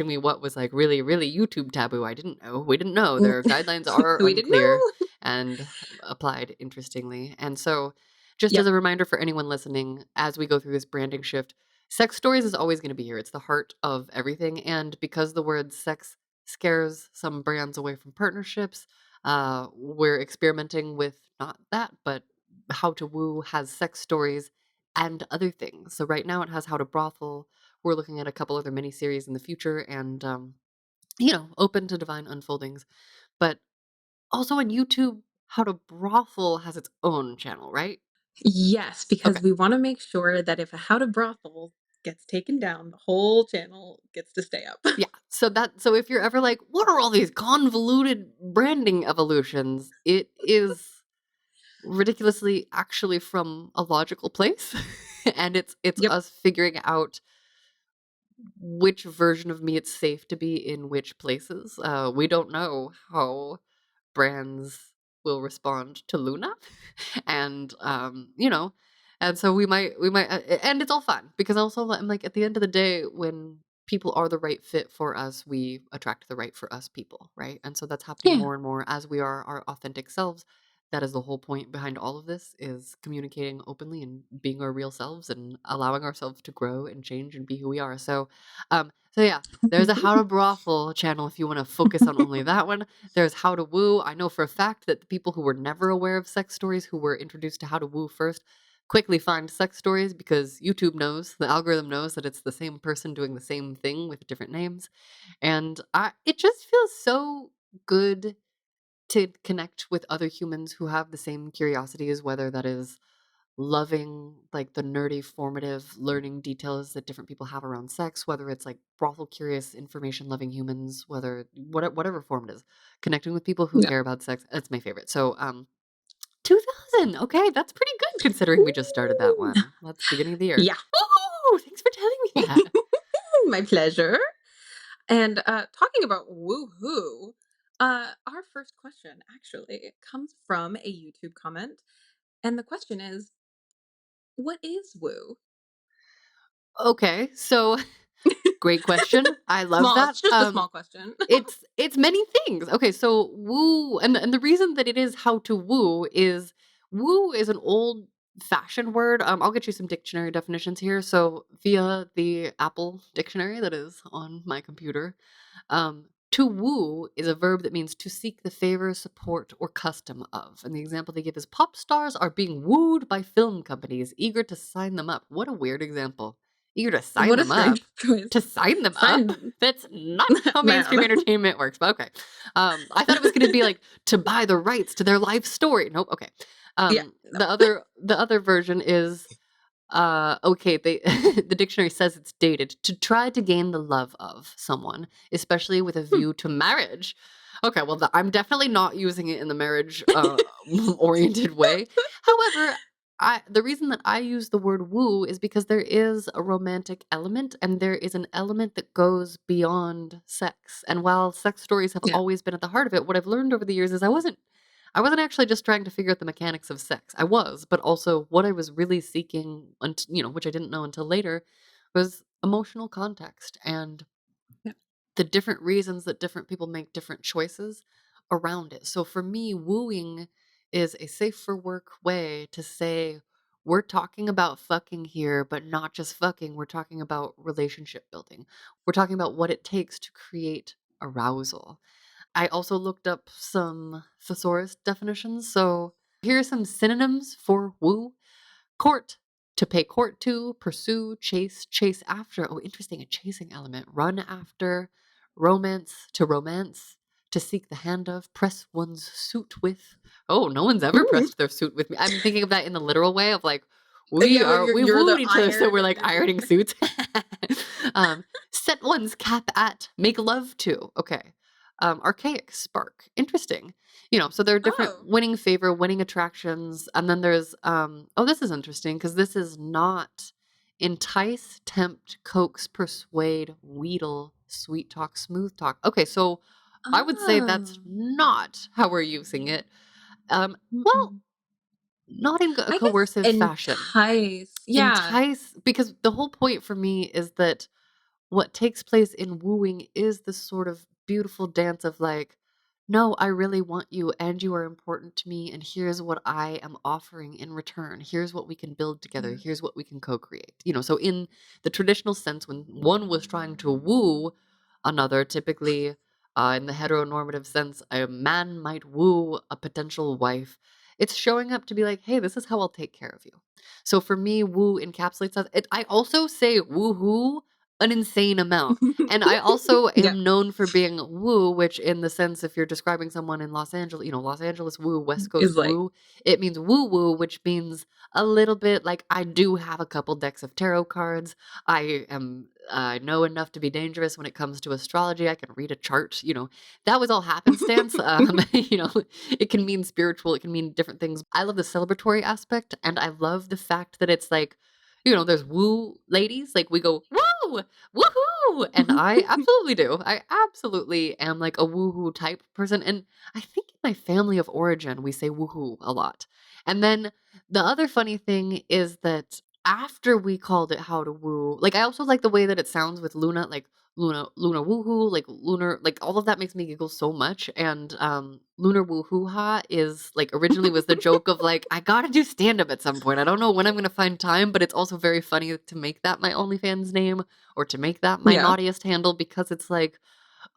me what was like really really YouTube taboo. I didn't know. We didn't know. Mm. Their guidelines are We didn't unclear know. and applied interestingly. And so, just as Yep. a reminder for anyone listening, as we go through this branding shift, sex stories is always going to be here. It's the heart of everything. And because the word sex scares some brands away from partnerships, we're experimenting with not that, but how to woo has sex stories and other things. So right now it has how to brothel. We're looking at a couple other miniseries in the future, and open to divine unfoldings. But also on YouTube, How to Brothel has its own channel, right? Yes, because Okay. we wanna make sure that if a How to Brothel gets taken down, the whole channel gets to stay up. Yeah. So if you're ever like, what are all these convoluted branding evolutions? It is ridiculously actually from a logical place. And it's Yep. us figuring out which version of me it's safe to be in which places. We don't know how brands will respond to Luna, and and so we might, and it's all fun because also I'm like at the end of the day when people are the right fit for us, we attract the right for us people, right? And so that's happening Yeah. more and more as we are our authentic selves. That is the whole point behind all of this is communicating openly and being our real selves and allowing ourselves to grow and change and be who we are. So yeah, there's a How to Brothel channel if you want to focus on only that one. There's How to Woo. I know for a fact that the people who were never aware of sex stories, who were introduced to How to Woo first, quickly find sex stories because YouTube knows, the algorithm knows that it's the same person doing the same thing with different names. And it just feels so good to connect with other humans who have the same curiosities, whether that is loving like the nerdy formative learning details that different people have around sex, whether it's like brothel curious information loving humans, whatever form it is, connecting with people who Yeah. care about sex. That's my favorite. So 2000, okay, that's pretty good considering we just started that Ooh. one. That's beginning of the year. Yeah. Ooh, thanks for telling me that. My pleasure. And, talking about woohoo, our first question actually comes from a YouTube comment, and the question is, "What is woo?" Okay, so great question, I love Small that. it's just a small question. It's many things. Okay, so woo, and the reason that it is how to woo is an old fashioned word. I'll get you some dictionary definitions here. So via the Apple dictionary that is on my computer, to woo is a verb that means to seek the favor, support, or custom of. And the example they give is pop stars are being wooed by film companies eager to sign them up. What a weird example. Eager to sign What a them up. strange choice. To sign them up? Sign That's not how mainstream man. entertainment works, but okay. I thought it was gonna be like to buy the rights to their life story. Nope, okay. Yeah, no. The other version is okay, they the dictionary says it's dated to try to gain the love of someone, especially with a Hmm. view to marriage. Okay, well, I'm definitely not using it in the marriage oriented way. However, the reason that I use the word woo is because there is a romantic element and there is an element that goes beyond sex. And while sex stories have Yeah. always been at the heart of it, what I've learned over the years is I wasn't actually just trying to figure out the mechanics of sex. I was, but also what I was really seeking, which I didn't know until later, was emotional context and Yeah. the different reasons that different people make different choices around it. So for me, wooing is a safe for work way to say we're talking about fucking here, but not just fucking. We're talking about relationship building. We're talking about what it takes to create arousal. I also looked up some thesaurus definitions. So here are some synonyms for woo. Court, to pay court to, pursue, chase, chase after. Oh, interesting, a chasing element. Run after, romance, to seek the hand of, press one's suit with. Oh, no one's ever Ooh. pressed their suit with me. I'm thinking of that in the literal way of like, Yeah, where we you're the wooed each other, so iron we're and like you're ironing suits. Set one's cap at, make love to. Okay. Archaic, spark. Interesting. So there are different Oh. winning favor, winning attractions, and then there's oh, this is interesting because this is not entice, tempt, coax, persuade, wheedle, sweet talk, smooth talk. Okay, so I would say that's Oh. not how we're using it. Well, Mm-mm. not in a I guess coercive fashion. entice. Yeah. Entice, because the whole point for me is that what takes place in wooing is this sort of beautiful dance of like, no, I really want you and you are important to me. And here's what I am offering in return. Here's what we can build together. Yeah. Here's what we can co create. So in the traditional sense, when one was trying to woo another, typically in the heteronormative sense, a man might woo a potential wife. It's showing up to be like, hey, this is how I'll take care of you. So for me, woo encapsulates that. I also say woohoo an insane amount. And I also Yeah. am known for being woo, which in the sense if you're describing someone in Los Angeles, Los Angeles woo, West Is Coast like, woo, it means woo woo, which means a little bit like I do have a couple decks of tarot cards. I know enough to be dangerous when it comes to astrology. I can read a chart. That was all happenstance. It can mean spiritual. It can mean different things. I love the celebratory aspect, and I love the fact that it's like, there's woo ladies. Like we go woo, woohoo! And I absolutely do. I absolutely am like a woohoo type person. And I think in my family of origin, we say woohoo a lot. And then the other funny thing is that after we called it how to woo, like I also like the way that it sounds with Luna, like Luna woohoo, like lunar, like all of that makes me giggle so much. And lunar woohoo ha is like originally was the joke of like, I gotta do stand up at some point. I don't know when I'm gonna find time, but it's also very funny to make that my OnlyFans name or to make that my yeah. naughtiest handle because it's like,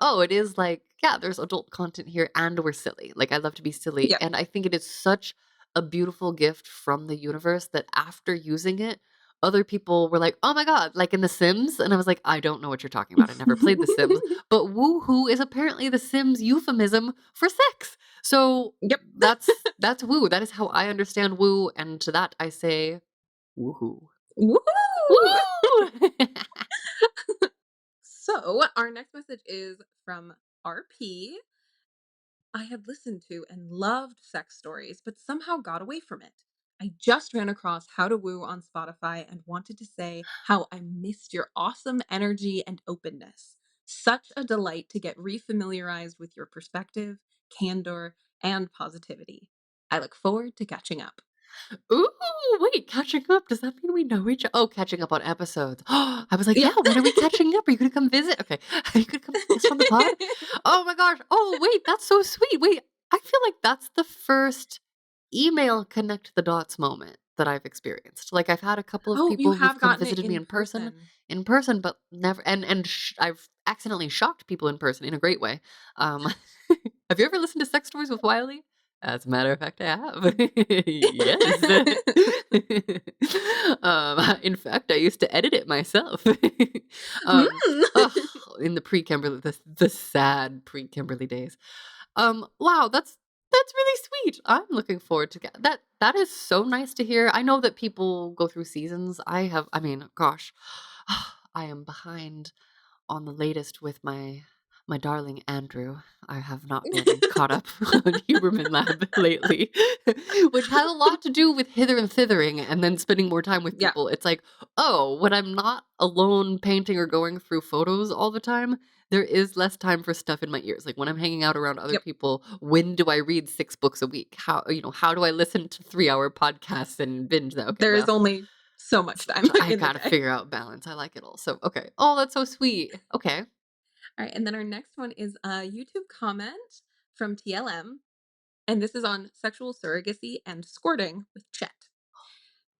oh, it is like, yeah, there's adult content here and we're silly. Like, I love to be silly. Yeah. And I think it is such a beautiful gift from the universe that after using it, other people were like, oh my God, like in The Sims. And I was like, I don't know what you're talking about. I never played The Sims. But woohoo is apparently The Sims euphemism for sex. So Yep. that's woo. That is how I understand woo. And to that I say woohoo. Woo! Woo! So, our next message is from RP. I had listened to and loved sex stories, but somehow got away from it. I just ran across How to Woo on Spotify and wanted to say how I missed your awesome energy and openness. Such a delight to get refamiliarized with your perspective, candor, and positivity. I look forward to catching up. Ooh, wait, catching up. Does that mean we know each Oh, catching up on episodes. I was like, Yeah. yeah, when are we catching up? Are you gonna come visit? Okay. Are you gonna come guest on the pod? Oh my gosh. Oh, wait, that's so sweet. Wait, I feel like that's the first email connect the dots moment that I've experienced. Like I've had a couple of Oh, you people who've have come gotten it visited me in person. in person, but never I've accidentally shocked people in person in a great way. Um have you ever listened to Sex Stories with Wiley? As a matter of fact, I have. Yes. In fact, I used to edit it myself. um, Mm. ugh, in the pre-Kimberly, the sad pre-Kimberly days. Wow, that's really sweet. I'm looking forward to that. That is so nice to hear. I know that people go through seasons. I mean, gosh, I am behind on the latest with my My darling Andrew, I have not been caught up on Huberman Lab lately, which has a lot to do with hither and thithering and then spending more time with Yeah. people. It's like, oh, when I'm not alone painting or going through photos all the time, there is less time for stuff in my ears. Like when I'm hanging out around other Yep. people, when do I read 6 books a week? How do I listen to 3-hour podcasts and binge that? Okay, There is well, only so much time I in the gotta day. figure out balance. I like it all. So, okay. Oh, that's so sweet. Okay. All right, and then our next one is a YouTube comment from TLM, and this is on sexual surrogacy and squirting with Chet.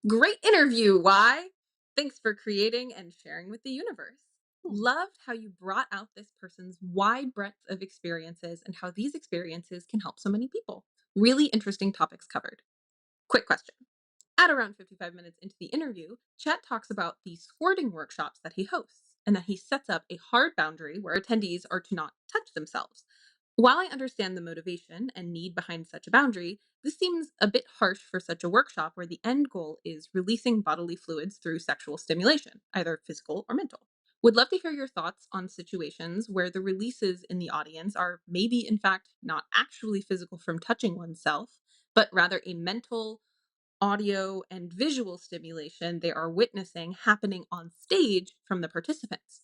Great interview, why? Thanks for creating and sharing with the universe. Hmm. Loved how you brought out this person's wide breadth of experiences and how these experiences can help so many people. Really interesting topics covered. Quick question. At around 55 minutes into the interview, Chet talks about the squirting workshops that he hosts and that he sets up a hard boundary where attendees are to not touch themselves. While I understand the motivation and need behind such a boundary, this seems a bit harsh for such a workshop where the end goal is releasing bodily fluids through sexual stimulation, either physical or mental. Would love to hear your thoughts on situations where the releases in the audience are maybe, in fact, not actually physical from touching oneself, but rather a mental, audio, and visual stimulation they are witnessing happening on stage from the participants.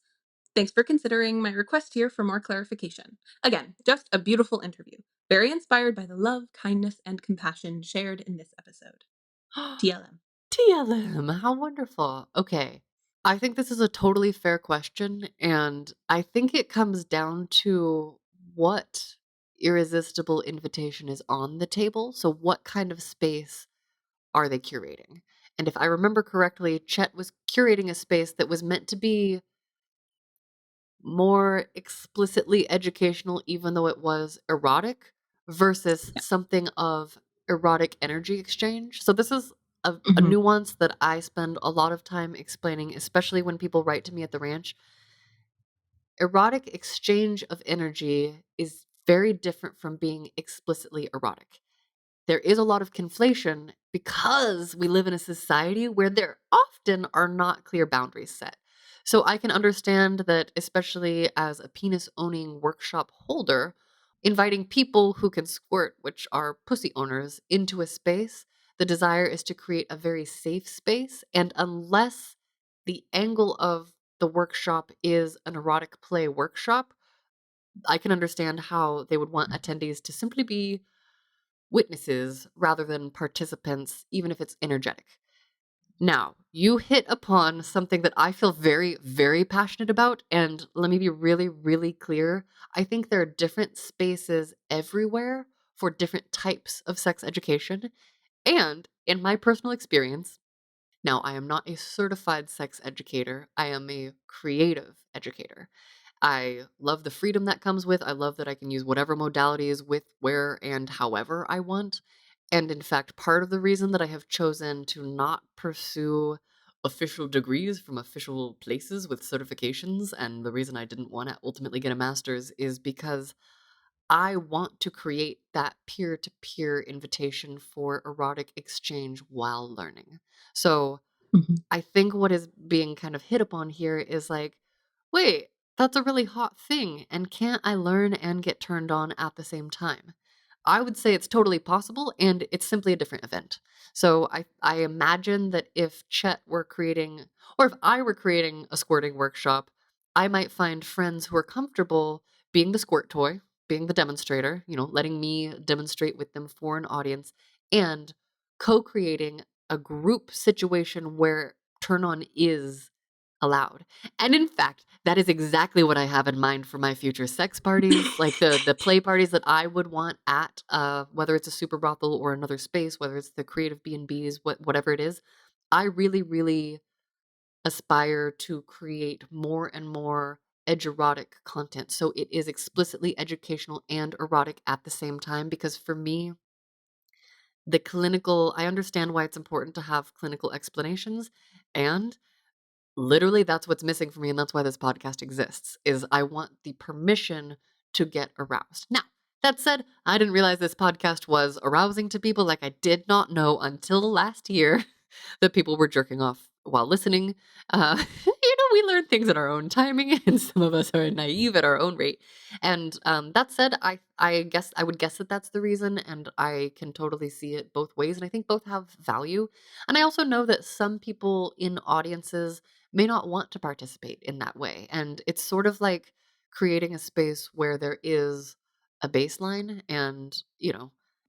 Thanks for considering my request here for more clarification. Again, just a beautiful interview. Very inspired by the love, kindness, and compassion shared in this episode. TLM. TLM, how wonderful. Okay. I think this is a totally fair question, and I think it comes down to what irresistible invitation is on the table. So, what kind of space are they curating? And if I remember correctly, Chet was curating a space that was meant to be more explicitly educational, even though it was erotic, versus Yeah. something of erotic energy exchange. So, this is a Mhm. nuance that I spend a lot of time explaining, especially when people write to me at the ranch. Erotic exchange of energy is very different from being explicitly erotic. There is a lot of conflation because we live in a society where there often are not clear boundaries set. So I can understand that, especially as a penis owning workshop holder, inviting people who can squirt, which are pussy owners, into a space, the desire is to create a very safe space. And unless the angle of the workshop is an erotic play workshop, I can understand how they would want attendees to simply be witnesses rather than participants, even if it's energetic. Now, you hit upon something that I feel very, very passionate about. And let me be really, really clear. I think there are different spaces everywhere for different types of sex education. And in my personal experience, now I am not a certified sex educator, I am a creative educator. I love the freedom that comes with. I love that I can use whatever modalities with, where, and however I want. And in fact, part of the reason that I have chosen to not pursue official degrees from official places with certifications, and the reason I didn't want to ultimately get a master's, is because I want to create that peer to peer invitation for erotic exchange while learning. So, Mhm. I think what is being kind of hit upon here is like, wait, that's a really hot thing. And can't I learn and get turned on at the same time? I would say it's totally possible and it's simply a different event. So I imagine that if Chet were creating, or if I were creating a squirting workshop, I might find friends who are comfortable being the squirt toy, being the demonstrator, letting me demonstrate with them for an audience, and co creating a group situation where turn on is allowed. And in fact, that is exactly what I have in mind for my future sex parties, like the play parties that I would want at whether it's a super brothel or another space, whether it's the creative B&Bs, whatever it is. I really really aspire to create more and more erotic content. So it is explicitly educational and erotic at the same time, because for me, I understand why it's important to have clinical explanations, and literally, that's what's missing for me, and that's why this podcast exists, is I want the permission to get aroused. Now, that said, I didn't realize this podcast was arousing to people. Like, I did not know until last year that people were jerking off while listening. You know we learn things at our own timing, and some of us are naive at our own rate. And that said, I guess I would guess that that's the reason, and I can totally see it both ways, and I think both have value. And I also know that some people in audiences may not want to participate in that way, and it's sort of like creating a space where there is a baseline. And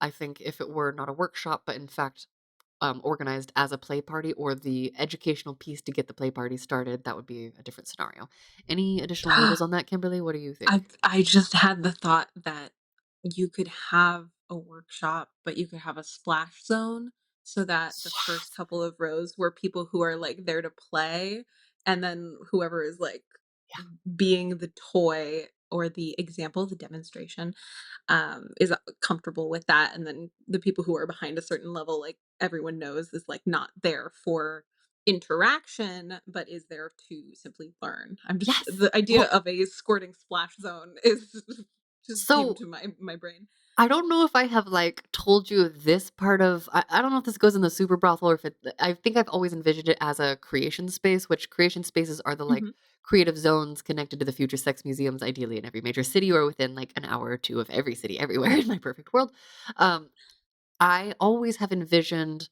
I think if it were not a workshop, but in fact organized as a play party or the educational piece to get the play party started, that would be a different scenario. Any additional noodles on that, Kimberly? What do you think? I just had the thought that you could have a workshop, but you could have a splash zone so that the first Yes. couple of rows were people who are, like, there to play, and then whoever is, like, Yeah. being the toy or the example, the demonstration, is comfortable with that, and then the people who are behind a certain level, like, everyone knows is, like, not there for interaction, but is there to simply learn. I'm just Yes. the idea Well, of a squirting splash zone is just came so to my brain. I don't know if I have like told you this part of I don't know if this goes in the super brothel or if it I think I've always envisioned it as a creation space, which creation spaces are the like Mhm. creative zones connected to the future sex museums, ideally in every major city or within like an hour or two of every city everywhere in my perfect world. Um, I always have envisioned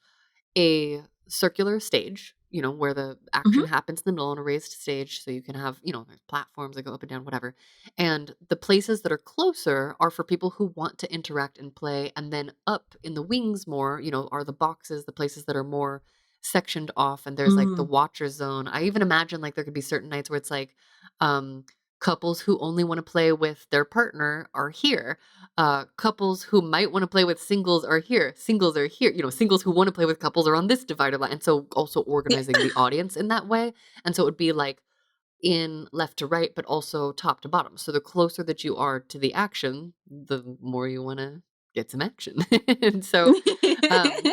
a circular stage, where the Mhm. action happens in the middle on a raised stage. So you can have, there's platforms that go up and down, whatever. And the places that are closer are for people who want to interact and play. And then up in the wings more, are the boxes, the places that are more sectioned off. And there's like the Mm. watcher zone. I even imagine like there could be certain nights where it's like, um, couples who only want to play with their partner are here. Couples who might want to play with singles are here. Singles are here. Singles who want to play with couples are on this divider line. And so also Yeah. organizing the audience in that way. And so it would be like in left to right, but also top to bottom. So the closer that you are to the action, the more you want to get some action. And so um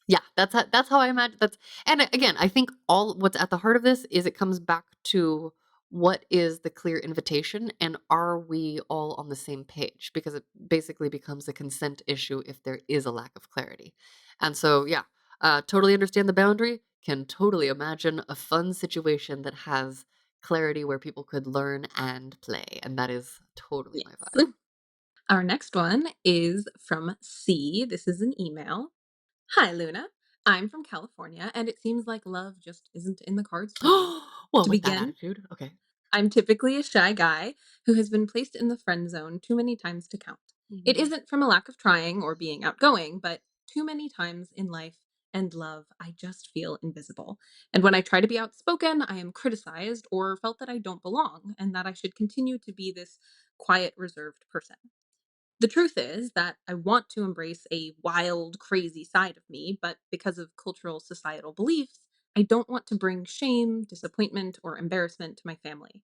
yeah, that's how I imagine that's. And again, I think all what's at the heart of this is it comes back to what is the clear invitation and are we all on the same page? Because it basically becomes a consent issue if there is a lack of clarity. And so yeah, totally understand the boundary, can totally imagine a fun situation that has clarity where people could learn and play. And that is totally my Yes. vibe. Our next one is from C. This is an email. Hi, Luna. I'm from California, and it seems like love just isn't in the cards for me. Well, To with that begin, attitude, okay. I'm typically a shy guy who has been placed in the friend zone too many times to count. It Mhm. isn't from a lack of trying or being outgoing, but too many times in life and love, I just feel invisible. And when I try to be outspoken, I am criticized or felt that I don't belong and that I should continue to be this quiet, reserved person. The truth is that I want to embrace a wild, crazy side of me, but because of cultural societal beliefs, I don't want to bring shame, disappointment, or embarrassment to my family.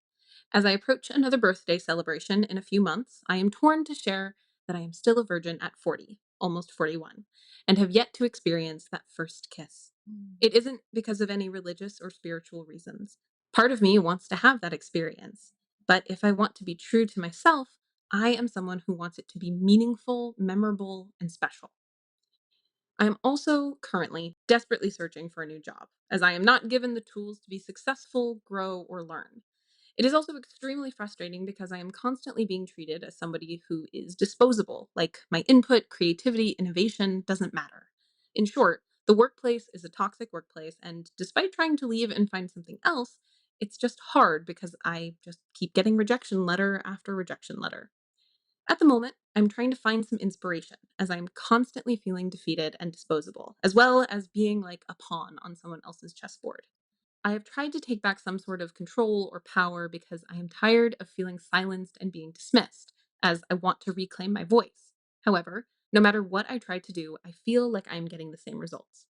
As I approach another birthday celebration in a few months, I am torn to share that I am still a virgin at 40, almost 41, and have yet to experience that first kiss. Mm. It isn't because of any religious or spiritual reasons. Part of me wants to have that experience. But if I want to be true to myself, I am someone who wants it to be meaningful, memorable, and special. I am also currently desperately searching for a new job, as I am not given the tools to be successful, grow, or learn. It is also extremely frustrating because I am constantly being treated as somebody who is disposable, like my input, creativity, innovation doesn't matter. In short, the workplace is a toxic workplace, and despite trying to leave and find something else, it's just hard because I just keep getting rejection letter after rejection letter. At the moment, I'm trying to find some inspiration as I'm constantly feeling defeated and disposable, as well as being like a pawn on someone else's chessboard. I have tried to take back some sort of control or power because I am tired of feeling silenced and being dismissed, as I want to reclaim my voice. However, no matter what I try to do, I feel like I am getting the same results.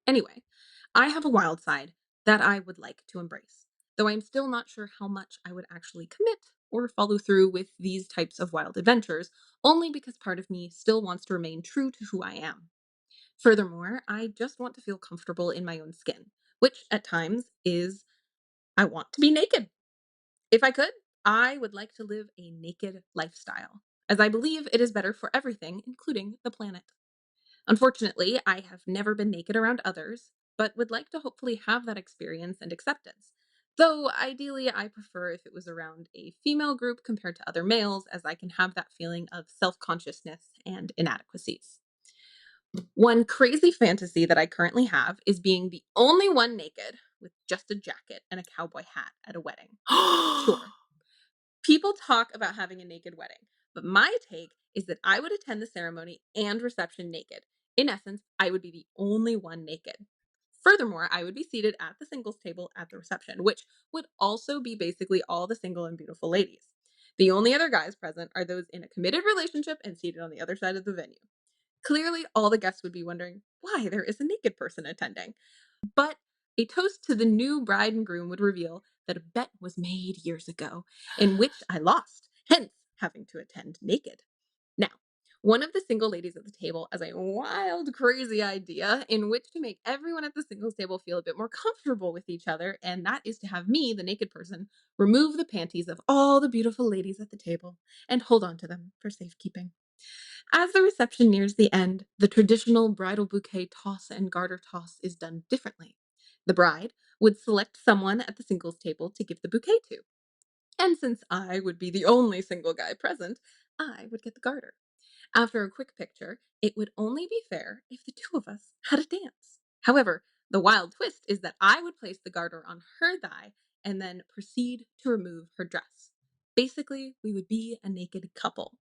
Anyway, I have a wild side that I would like to embrace, though I'm still not sure how much I would actually commit or follow through with these types of wild adventures, only because part of me still wants to remain true to who I am. Furthermore, I just want to feel comfortable in my own skin, which at times is I want to be naked. If I could, I would like to live a naked lifestyle, as I believe it is better for everything, including the planet. Unfortunately, I have never been naked around others, but would like to hopefully have that experience and acceptance. Though ideally, I prefer if it was around a female group compared to other males, as I can have that feeling of self consciousness and inadequacies. One crazy fantasy that I currently have is being the only one naked with just a jacket and a cowboy hat at a wedding. Sure, people talk about having a naked wedding, but my take is that I would attend the ceremony and reception naked. In essence, I would be the only one naked. Furthermore, I would be seated at the singles table at the reception, which would also be basically all the single and beautiful ladies. The only other guys present are those in a committed relationship and seated on the other side of the venue. Clearly, all the guests would be wondering why there is a naked person attending. But a toast to the new bride and groom would reveal that a bet was made years ago, in which I lost, hence having to attend naked. Now, one of the single ladies at the table has a wild, crazy idea in which to make everyone at the singles table feel a bit more comfortable with each other, and that is to have me, the naked person, remove the panties of all the beautiful ladies at the table and hold on to them for safekeeping. As the reception nears the end, the traditional bridal bouquet toss and garter toss is done differently. The bride would select someone at the singles table to give the bouquet to. And since I would be the only single guy present, I would get the garter. After a quick picture, it would only be fair if the two of us had a dance. However, the wild twist is that I would place the garter on her thigh and then proceed to remove her dress. Basically, we would be a naked couple.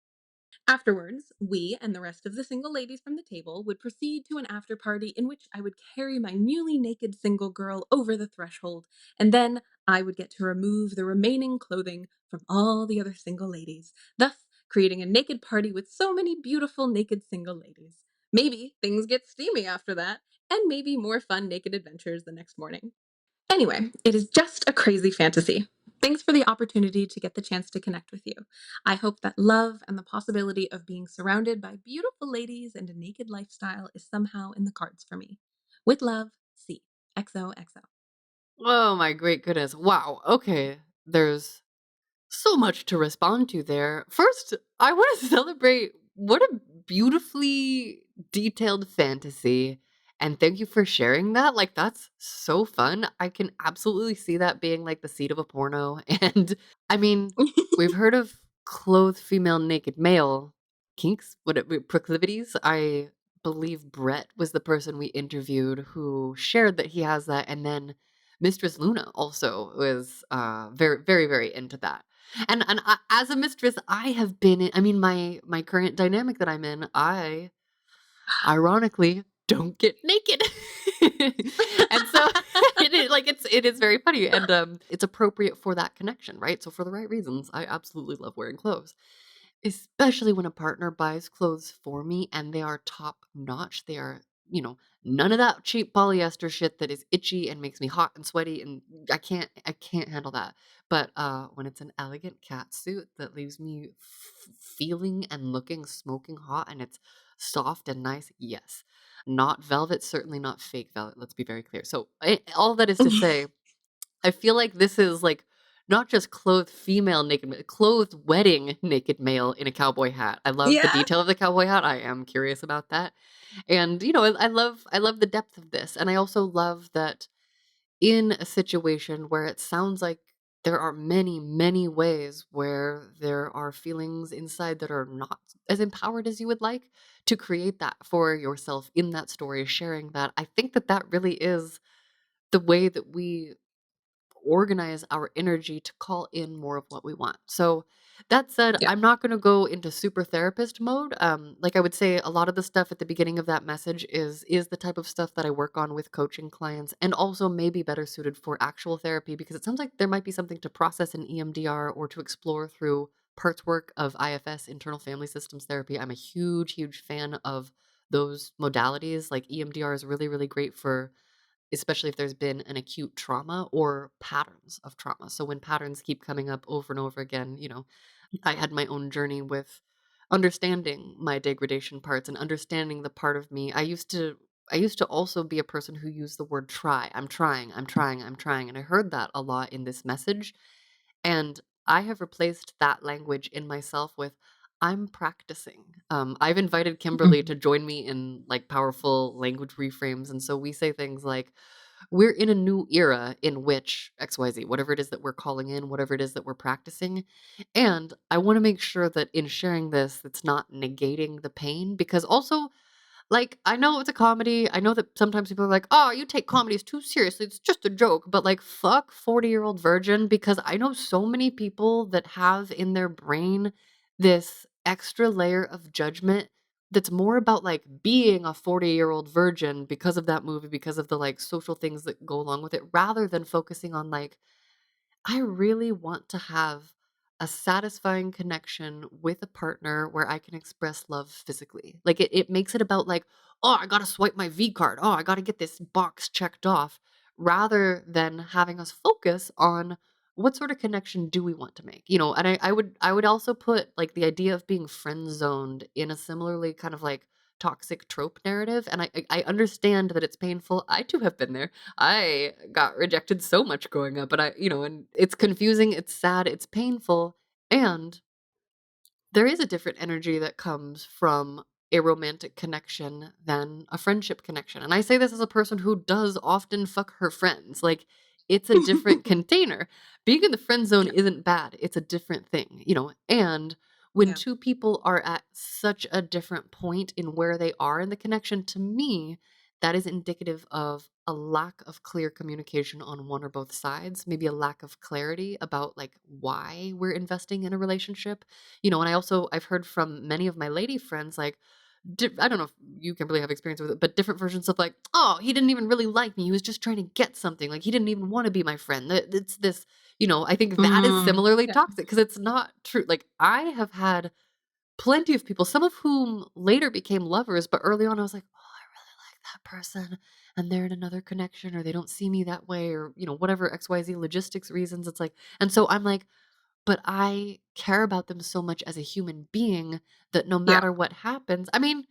Afterwards, we and the rest of the single ladies from the table would proceed to an after party in which I would carry my newly naked single girl over the threshold, and then I would get to remove the remaining clothing from all the other single ladies, thus creating a naked party with so many beautiful naked single ladies. Maybe things get steamy after that, and maybe more fun naked adventures the next morning. Anyway, it is just a crazy fantasy. Thanks for the opportunity to get the chance to connect with you. I hope that love and the possibility of being surrounded by beautiful ladies and a naked lifestyle is somehow in the cards for me. With love, C. XOXO. Oh my great goodness. Wow. Okay. There's so much to respond to there. First, I want to celebrate what a beautifully detailed fantasy. And thank you for sharing that. Like, that's so fun. I can absolutely see that being like the seed of a porno. And I mean, we've heard of clothed female naked male kinks, proclivities. I believe Brett was the person we interviewed who shared that he has that. And then Mistress Luna also was very, very, very into that. And I, as a mistress, I have been in, I mean, my current dynamic that I'm in, I ironically don't get naked. And so it is very funny, and it's appropriate for that connection, right? So for the right reasons, I absolutely love wearing clothes. Especially when a partner buys clothes for me and they are top notch. They are, none of that cheap polyester shit that is itchy and makes me hot and sweaty, and I can't handle that. But when it's an elegant cat suit that leaves me feeling and looking smoking hot and it's soft and nice, yes. Not velvet, certainly not fake velvet. Let's be very clear. So all that is to say, I feel like this is like not just clothed female naked, clothed wedding naked male in a cowboy hat. I love the Yeah. detail of the cowboy hat. I am curious about that. And I love the depth of this. And I also love that in a situation where it sounds like there are many, many ways where there are feelings inside that are not as empowered as you would like, to create that for yourself in that story, sharing that. I think that that really is the way that we organize our energy to call in more of what we want. So that said, Yeah. I'm not going to go into super therapist mode. Like I would say, a lot of the stuff at the beginning of that message is the type of stuff that I work on with coaching clients, and also maybe better suited for actual therapy, because it sounds like there might be something to process in EMDR or to explore through parts work of IFS, internal family systems therapy. I'm a huge, huge fan of those modalities. Like EMDR is really, really great for, especially if there's been an acute trauma or patterns of trauma. So when patterns keep coming up over and over again, I had my own journey with understanding my degradation parts and understanding the part of me. I used to also be a person who used the word try. I'm trying, I'm trying, I'm trying. And I heard that a lot in this message. And I have replaced that language in myself with I'm practicing. I've invited Kimberly Mhm. to join me in like powerful language reframes. And so we say things like, we're in a new era in which XYZ, whatever it is that we're calling in, whatever it is that we're practicing. And I want to make sure that in sharing this, it's not negating the pain because also like, I know it's a comedy. I know that sometimes people are like, "Oh, you take comedies too seriously. It's just a joke." But like, fuck 40-year-old virgin because I know so many people that have in their brain this extra layer of judgment that's more about like being a 40-year-old virgin because of that movie, because of the like social things that go along with it, rather than focusing on like I really want to have a satisfying connection with a partner where I can express love physically. Like it makes it about like, oh, I gotta swipe my V card. Oh, I gotta get this box checked off, rather than having us focus on what sort of connection do we want to make. And I would also put like the idea of being friend zoned in a similarly kind of like toxic trope narrative. And I understand that it's painful. I too have been there. I got rejected so much growing up, but and it's confusing, it's sad, it's painful, and there is a different energy that comes from a romantic connection than a friendship connection. And I say this as a person who does often fuck her friends. Like, it's a different container. Being in the friend zone Yeah. isn't bad. It's a different thing. And when Yeah. two people are at such a different point in where they are in the connection, to me, that is indicative of a lack of clear communication on one or both sides, maybe a lack of clarity about like why we're investing in a relationship. And I've heard from many of my lady friends, like, I don't know if you can really have experience with it, but different versions of like, oh, he didn't even really like me. He was just trying to get something. Like, he didn't even want to be my friend. It's this, I think that is similarly Yeah. toxic because it's not true. Like, I have had plenty of people, some of whom later became lovers, but early on I was like, oh, I really like that person. And they're in another connection, or they don't see me that way, or, whatever XYZ logistics reasons. It's like, and so I'm like, but I care about them so much as a human being that no Yeah. matter what happens, I mean,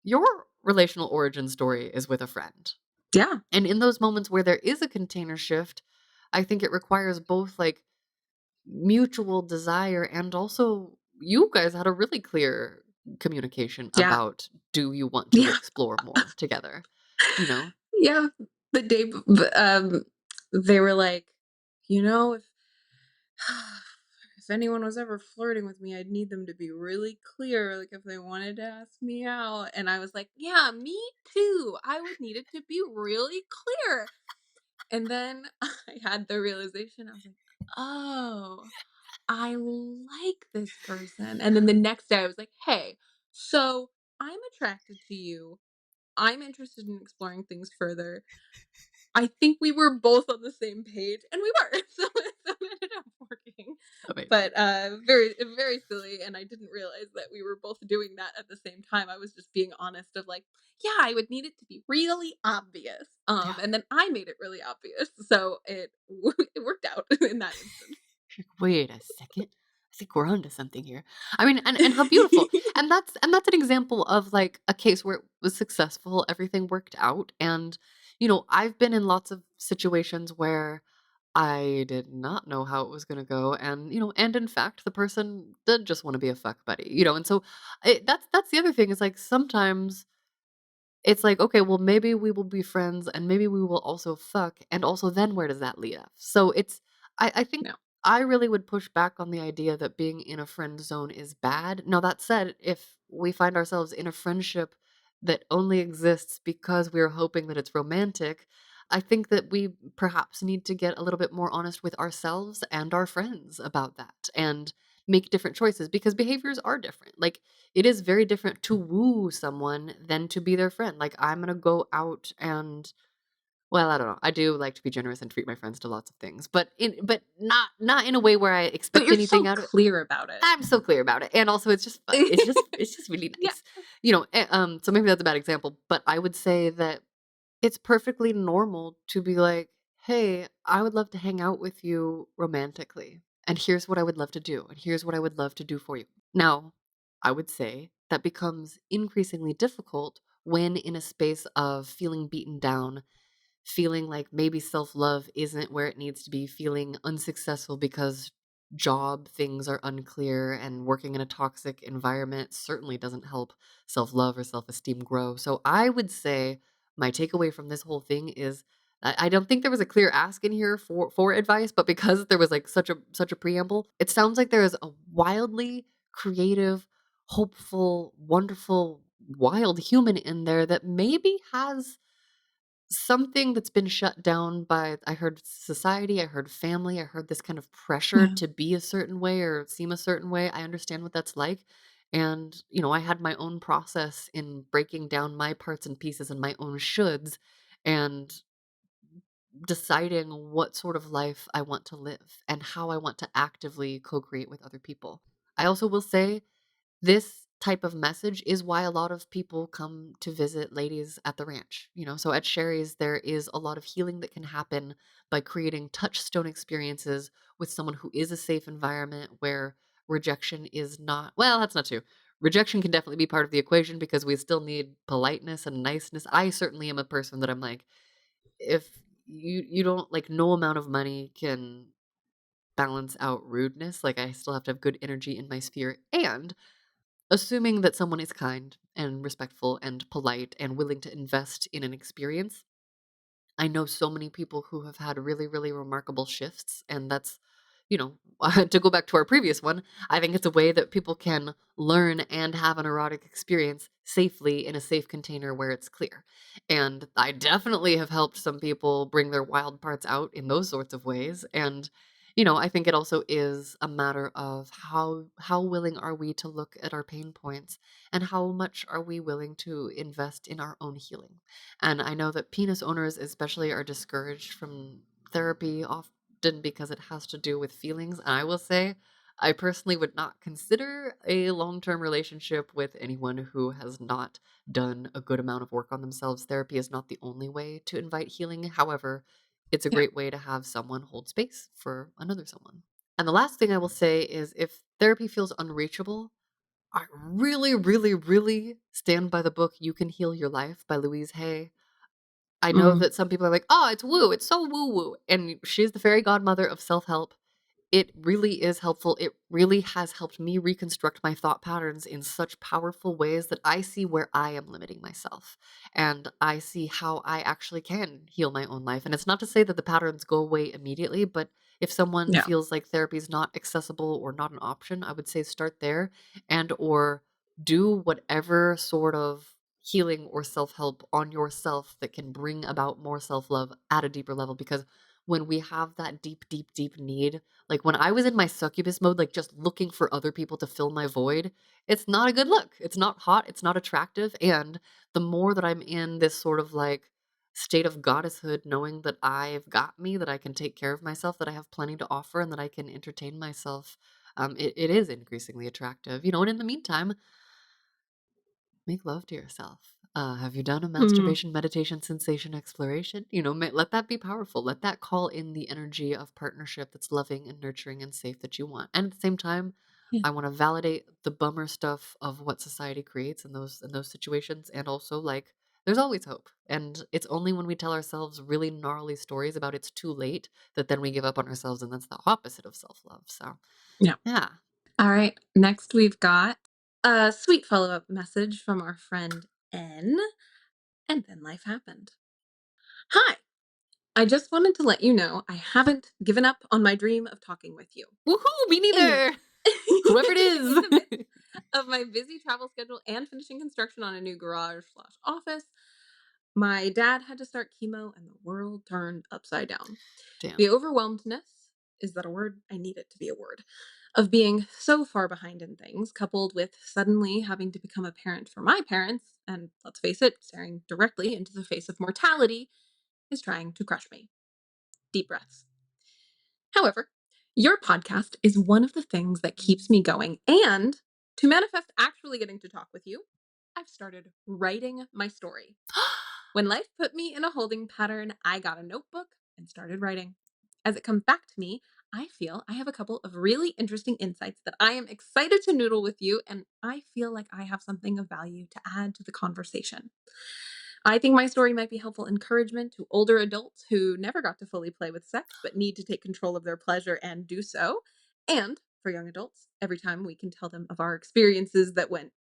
your relational origin story is with a friend. Yeah. And in those moments where there is a container shift, I think it requires both like mutual desire and also you guys had a really clear communication Yeah. about do you want to Yeah. explore more together, you know? Yeah. The day they were like, if if anyone was ever flirting with me, I'd need them to be really clear, like if they wanted to ask me out. And I was like, yeah, me too. I would need it to be really clear. And then I had the realization, I was like, oh, I like this person. And then the next day I was like, hey, so I'm attracted to you. I'm interested in exploring things further. I think we were both on the same page, and we were. So it ended up working. Amazing. But very very silly, and I didn't realize that we were both doing that at the same time. I was just being honest of like, yeah, I would need it to be really obvious. Yeah. And then I made it really obvious. So it worked out in that instance. She's like, wait a second. I think we're onto something here. I mean, and how beautiful. And that's an example of like a case where it was successful, everything worked out. And, I've been in lots of situations where I did not know how it was gonna go, and in fact, the person did just wanna be a fuck buddy. And so, that's the other thing is, like, sometimes it's like, okay, well, maybe we will be friends and maybe we will also fuck, and also then where does that lead us? So I think No. I really would push back on the idea that being in a friend zone is bad. Now, that said, if we find ourselves in a friendship that only exists because we're hoping that it's romantic, I think that we perhaps need to get a little bit more honest with ourselves and our friends about that and make different choices because behaviors are different. Like, it is very different to woo someone than to be their friend. Like, I'm gonna go out and well, I don't know. I do like to be generous and treat my friends to lots of things, but not in a way where I But expect you're so anything out of it. clear about it. I'm so clear about it, and also it's just fun. It's just really Yeah. nice, So maybe that's a bad example, but I would say that it's perfectly normal to be like, "Hey, I would love to hang out with you romantically, and here's what I would love to do, and here's what I would love to do for you." Now, I would say that becomes increasingly difficult when in a space of feeling beaten down, feeling like maybe self-love isn't where it needs to be, feeling unsuccessful because job things are unclear and working in a toxic environment certainly doesn't help self-love or self-esteem grow. So I would say my takeaway from this whole thing is I don't think there was a clear ask in here for advice, but because there was, like, such a preamble, it sounds like there is a wildly creative, hopeful, wonderful, wild human in there that maybe has something that's been shut down by, I heard society, I heard family, I heard this kind of pressure Yeah. to be a certain way or seem a certain way. I understand what that's like. And, I had my own process in breaking down my parts and pieces and my own shoulds and deciding what sort of life I want to live and how I want to actively co create with other people. I also will say this type of message is why a lot of people come to visit ladies at the ranch. So at Sherry's, there is a lot of healing that can happen by creating touchstone experiences with someone who is a safe environment where rejection is not, well, that's not true. Rejection can definitely be part of the equation because we still need politeness and niceness. I certainly am a person that I'm like, if you don't like, no amount of money can balance out rudeness. Like, I still have to have good energy in my spirit. And assuming that someone is kind and respectful and polite and willing to invest in an experience. I know so many people who have had really, really remarkable shifts, and that's, to go back to our previous one, I think it's a way that people can learn and have an erotic experience safely in a safe container where it's clear. And I definitely have helped some people bring their wild parts out in those sorts of ways. And I think it also is a matter of how willing are we to look at our pain points and how much are we willing to invest in our own healing. And I know that penis owners, especially, are discouraged from therapy often because it has to do with feelings. And I will say, I personally would not consider a long term relationship with anyone who has not done a good amount of work on themselves. Therapy is not the only way to invite healing. However, it's a Yeah. great way to have someone hold space for another someone. And the last thing I will say is if therapy feels unreachable, I really, really, really stand by the book You Can Heal Your Life by Louise Hay. I know Mm. that some people are like, "Oh, it's woo, it's so woo woo." And she's the fairy godmother of self-help. It really is helpful. It really has helped me reconstruct my thought patterns in such powerful ways that I see where I am limiting myself. And I see how I actually can heal my own life. And it's not to say that the patterns go away immediately, but if someone Yeah. feels like therapy is not accessible or not an option, I would say start there and or do whatever sort of healing or self-help on yourself that can bring about more self-love at a deeper level because when we have that deep, deep, deep need, like, when I was in my succubus mode, like, just looking for other people to fill my void, it's not a good look. It's not hot, it's not attractive, and the more that I'm in this sort of, like, state of goddesshood, knowing that I've got me, that I can take care of myself, that I have plenty to offer, and that I can entertain myself, it is increasingly attractive, and in the meantime, make love to yourself. Have you done a Mm. masturbation, meditation, sensation exploration? Let that be powerful. Let that call in the energy of partnership that's loving and nurturing and safe that you want. And at the same time, Yeah. I want to validate the bummer stuff of what society creates in those situations, and also like there's always hope. And it's only when we tell ourselves really gnarly stories about it's too late that then we give up on ourselves, and that's the opposite of self love. So Yeah. yeah. All right. Next, we've got a sweet follow up message from our friend N. And then life happened. Hi. I just wanted to let you know I haven't given up on my dream of talking with you. Woohoo! Me In the neither. Whoever it in the midst is. of my busy travel schedule and finishing construction on a new garage slash office, my dad had to start chemo and the world turned upside down. The Damn. overwhelmedness, is that a word? I need it to be a word. Of being so far behind in things, coupled with suddenly having to become a parent for my parents, and let's face it, staring directly into the face of mortality, is trying to crush me. Deep breaths. However, your podcast is one of the things that keeps me going. And to manifest actually getting to talk with you, I've started writing my story. When life put me in a holding pattern, I got a notebook and started writing. As it comes back to me, I feel I have a couple of really interesting insights that I am excited to noodle with you, and I feel like I have something of value to add to the conversation. I think my story might be helpful encouragement to older adults who never got to fully play with sex but need to take control of their pleasure and do so. And for young adults, every time we can tell them of our experiences that went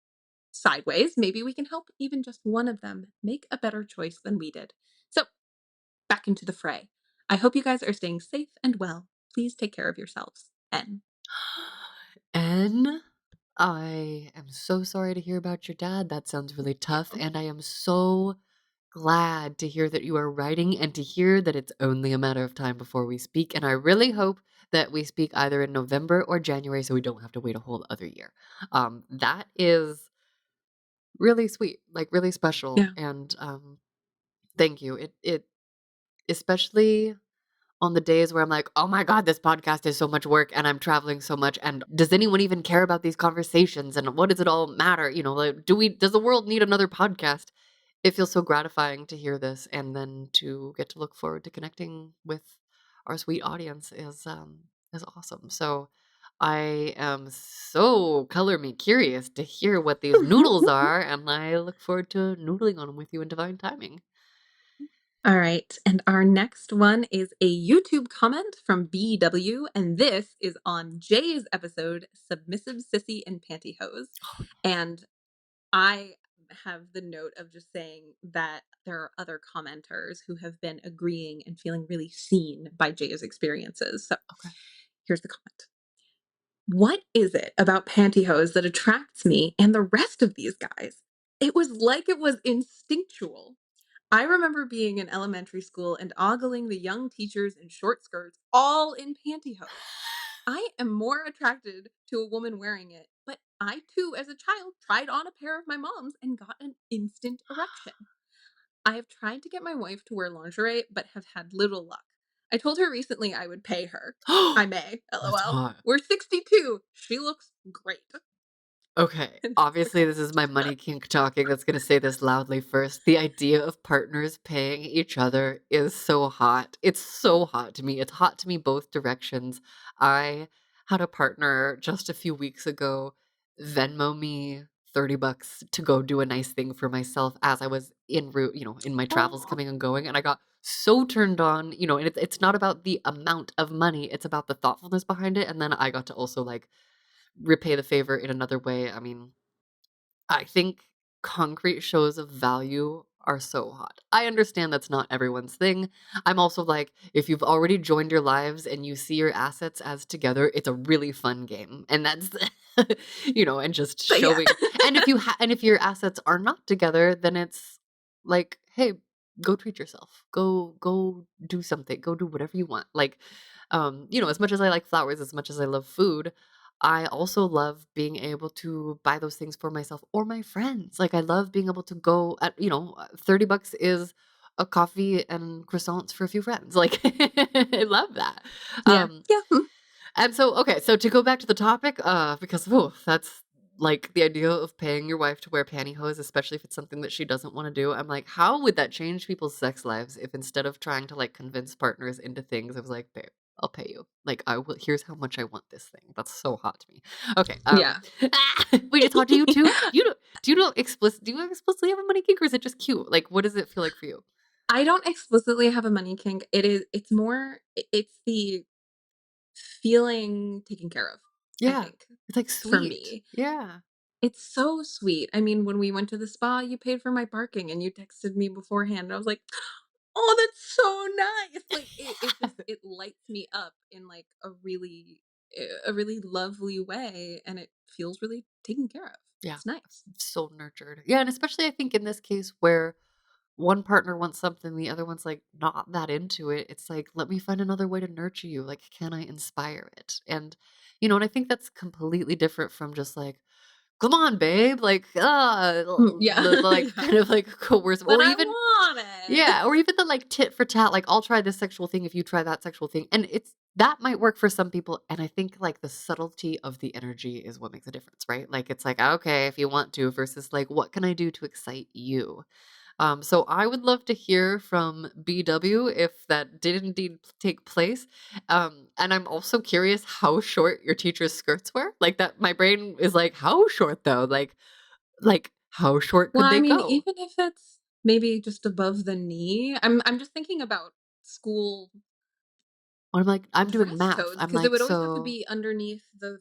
sideways, maybe we can help even just one of them make a better choice than we did. So back into the fray. I hope you guys are staying safe and well. Please take care of yourselves. N. And I am so sorry to hear about your dad. That sounds really tough. You. And I am so glad to hear that you are writing and to hear that it's only a matter of time before we speak. And I really hope that we speak either in November or January so we don't have to wait a whole other year. That is really sweet, like really special. Yeah. And thank you. It especially on the days where I'm like, "Oh my god, this podcast is so much work and I'm traveling so much and does anyone even care about these conversations and what does it all matter?" Like, does the world need another podcast? It feels so gratifying to hear this and then to get to look forward to connecting with our sweet audience is awesome. So I am so color me curious to hear what these noodles are, and I look forward to noodling on them with you in divine timing. All right. And our next one is a YouTube comment from BW, and this is on Jay's episode, Submissive Sissy and Pantyhose. And I have the note of just saying that there are other commenters who have been agreeing and feeling really seen by Jay's experiences. So Okay. here's the comment. What is it about pantyhose that attracts me and the rest of these guys? It was like it was instinctual. I remember being in elementary school and ogling the young teachers in short skirts, all in pantyhose. I am more attracted to a woman wearing it, but I too, as a child, tried on a pair of my mom's and got an instant erection. I have tried to get my wife to wear lingerie, but have had little luck. I told her recently I would pay her. I may, That's lol. hot. We're 62. She looks great. Okay, And that's the obviously this is my comment. money kink talking that's gonna say this loudly first. The idea of partners paying each other is so hot. It's so hot to me. It's hot to me both directions. I had a partner just a few weeks ago Venmo me $30 to go do a nice thing for myself as I was en route, in my travels Oh, coming and going, and I got so turned on, and it's not about the amount of money, it's about the thoughtfulness behind it, and then I got to also, like, repay the favor in another way. I mean, I think concrete shows of value are so hot. I understand that's not everyone's thing. I'm also like, if you've already joined your lives and you see your assets as together, it's a really fun game. And that's and just but yeah. showing and if your assets are not together, then it's like, hey, go treat yourself. Go do something. Go do whatever you want. Like as much as I like flowers, as much as I love food, I also love being able to buy those things for myself or my friends. Like I love being able to go at, $30 is a coffee and croissants for a few friends. Like I love that. Yeah. Um Yeah. and so okay, so to go back to the topic, because that's like the idea of paying your wife to wear pantyhose, especially if it's something that she doesn't want to do. I'm like, how would that change people's sex lives if instead of trying to like convince partners into things, I was like, babe, I'll pay you. Like I will here's how much I want this thing. That's so hot to me. Okay. Yeah. Wait, it's hot to you too? Do you explicitly have a money kink or is it just cute? Like what does it feel like for you? I don't explicitly have a money kink. It's more it's the feeling taken care of, I Yeah. think, It's like for sweet. me. Yeah. It's so sweet. I mean, when we went to the spa, you paid for my parking and you texted me beforehand. And I was like, "Oh, that's so nice." Like it just it lights me up in like a really lovely way and it feels really taken care of. Yeah. It's nice. So nurtured. Yeah, and especially I think in this case where one partner wants something, the other one's like not that into it. It's like, let me find another way to nurture you. Like, can I inspire it? And I think that's completely different from just like, come on, babe. Like, Yeah. like Yeah. kind of like coercive, But or I even want yeah, it. or even the like tit for tat, like I'll try this sexual thing if you try that sexual thing. And it's that might work for some people. And I think like the subtlety of the energy is what makes a difference, right? Like it's like, okay, if you want to, versus like, what can I do to excite you? So I would love to hear from BW if that did indeed take place. And I'm also curious how short your teacher's skirts were. Like that, my brain is like, how short though? Like how short Well, could I they mean, go? even if it's maybe just above the knee, I'm just thinking about school Or I'm like, I'm doing dress math. codes I'm because it like, would always have to so be underneath the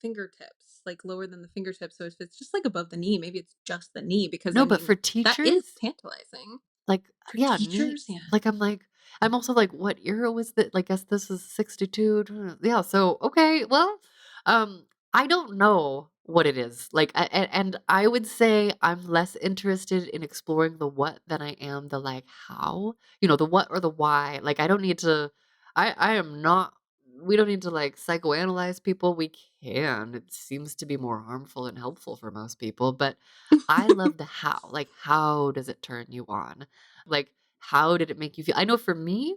fingertips, like lower than the fingertips. So if it's just like above the knee, maybe it's just the knee because I no, but mean for that is teachers, tantalizing like, for yeah, knee. teachers. Yeah. Like I'm like, I'm also like, what era was that? Like, guess this is 62. Yeah. So, okay. Well, um, I don't know what it is. Like, and I would say I'm less interested in exploring the what than I am the like how, the what or the why. Like, I don't need to, I am not, we don't need to like psychoanalyze people. We can. It seems to be more harmful and helpful for most people. But I love the how. Like, how does it turn you on? Like, how did it make you feel? I know for me,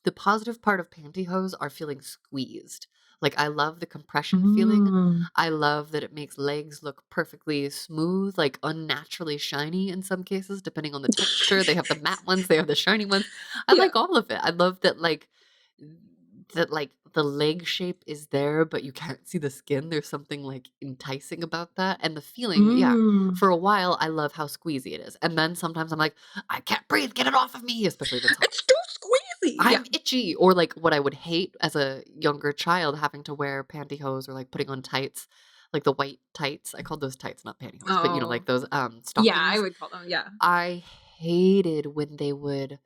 the positive part of pantyhose are feeling squeezed. Like, I love the compression feeling. Mm. I love that it makes legs look perfectly smooth, like unnaturally shiny in some cases, depending on the texture. They have the matte ones, they have the shiny ones. I Yeah. like all of it. I love that the leg shape is there, but you can't see the skin. There's something like enticing about that. And the feeling, yeah. Mm. For a while, I love how squeezy it is. And then sometimes I'm like, I can't breathe, get it off of me, especially if it's hot. It's too squeezy. Yeah. I'm itchy, or like what I would hate as a younger child having to wear pantyhose or like putting on tights, like the white tights. I called those tights, not pantyhose, but Oh. like those Yeah, I stockings. would call them, yeah. I hated when they would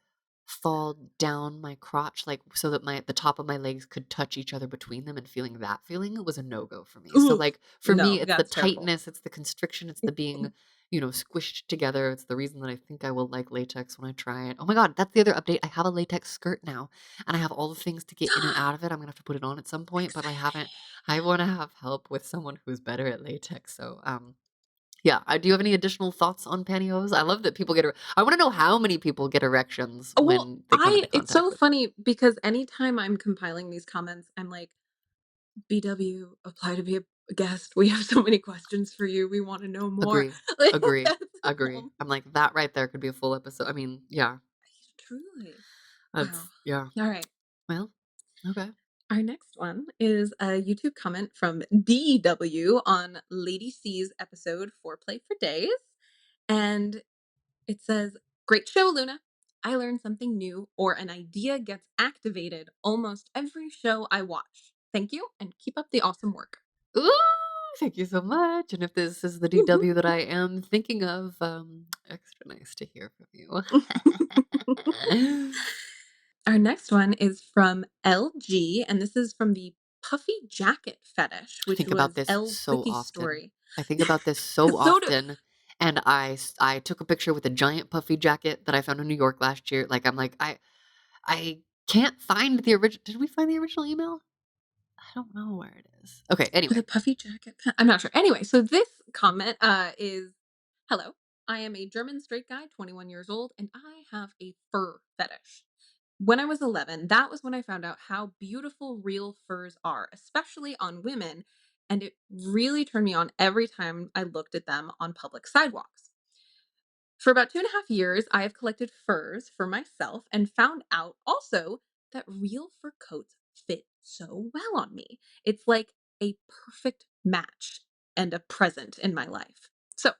fall down my crotch, like so that the top of my legs could touch each other between them, and feeling that feeling was a no-go for me. So Oof. like for me, No, it's the that's terrible. tightness, it's the constriction, it's the being, squished together. It's the reason that I think I will like latex when I try it. Oh my god, that's the other update. I have a latex skirt now, and I have all the things to get in and out of it. I'm gonna have to put it on at some point, but I haven't. Exciting. I want to have help with someone who's better at latex. So yeah. Do you have any additional thoughts on pantyhose? I love that people I want to know how many people get erections Well, when they come into it's contact so with. funny because anytime I'm compiling these comments, I'm like, "BW, apply to be a guest. We have so many questions for you. We wanna know more." Agree. Like, Agree. that's Agree. all. I'm like, that right there could be a full episode. I mean, yeah. Truly. Wow. That's yeah. Alright. Well, okay. Our next one is a YouTube comment from DW on Lady C's episode Foreplay for Days, and it says, "Great show, Luna. I learn something new or an idea gets activated almost every show I watch. Thank you and keep up the awesome work." Ooh, thank you so much. And if this is the Mhm. DW that I am thinking of, extra nice to hear from you. Our next one is from LG, and this is from the puffy jacket fetish, I which think about was this L's so quickie often. story. I think about this so So do often, and I took a picture with a giant puffy jacket that I found in New York last year. Like, I'm like, I can't find the original. Did we find the original email? I don't know where it is. Okay, the anyway. puffy jacket. I'm not sure. Anyway, so this comment is, "Hello, I am a German straight guy, 21 years old, and I have a fur fetish. When I was 11, that was when I found out how beautiful real furs are, especially on women, and it really turned me on every time I looked at them on public sidewalks. For about 2.5 years, I have collected furs for myself and found out also that real fur coats fit so well on me. It's like a perfect match and a present in my life. So,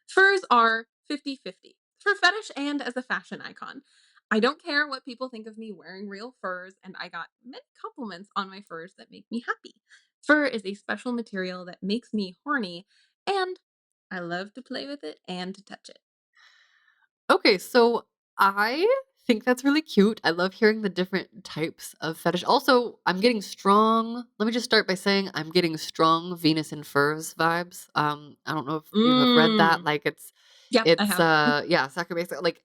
furs are 50-50 for fetish and as a fashion icon. I don't care what people think of me wearing real furs, and I got many compliments on my furs that make me happy. Fur is a special material that makes me horny, and I love to play with it and to touch it." Okay, so I think that's really cute. I love hearing the different types of fetish. Also, I'm getting strong. Let me just start by saying I'm getting strong Venus in furs vibes. I don't know if you have read that. Mm. Like Yeah, I it's have. yeah, sacrosanct. Like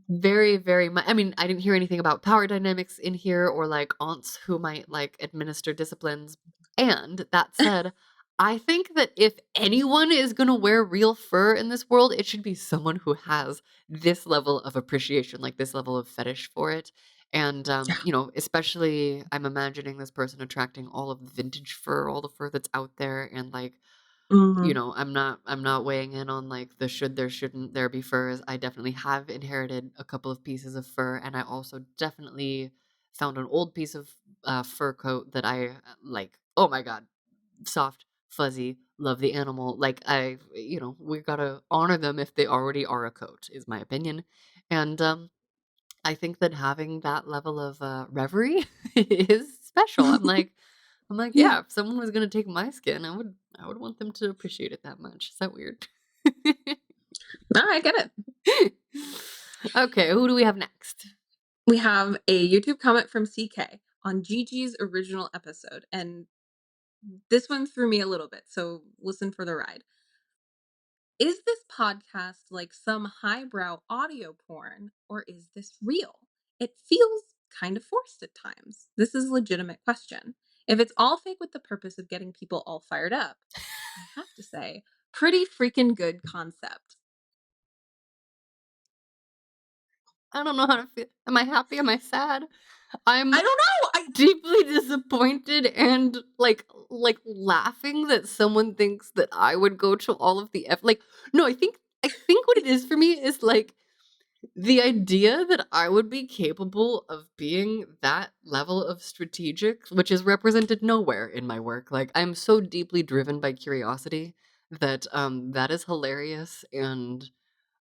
very, very much. I mean, I didn't hear anything about power dynamics in here or like aunts who might like administer disciplines. And that said, I think that if anyone is going to wear real fur in this world, it should be someone who has this level of appreciation, like this level of fetish for it. And, Yeah. especially I'm imagining this person attracting all of the vintage fur, all the fur that's out there. And like, Mhm. I'm not weighing in on like the should there shouldn't there be furs. I definitely have inherited a couple of pieces of fur, and I also definitely found an old piece of fur coat that I like. Oh my god, soft, fuzzy, love the animal. Like we gotta honor them if they already are a coat, is my opinion. And I think that having that level of reverie is special. I'm like, Yeah. yeah, if someone was gonna take my skin, I would want them to appreciate it that much. Is that weird? No, I get it. Okay, who do we have next? We have a YouTube comment from CK on Gigi's original episode, and this one threw me a little bit, so listen for the ride. Is this podcast like some highbrow audio porn, or is this real? It feels kind of forced at times. This is a legitimate question. If it's all fake with the purpose of getting people all fired up, I have to say, pretty freaking good concept. I don't know how to feel. Am I happy? Am I sad? I I'm don't know. I deeply disappointed and like laughing that someone thinks that I would go to all of the like no, I think what it is for me is like the idea that I would be capable of being that level of strategic, which is represented nowhere in my work. Like I'm so deeply driven by curiosity that that is hilarious. And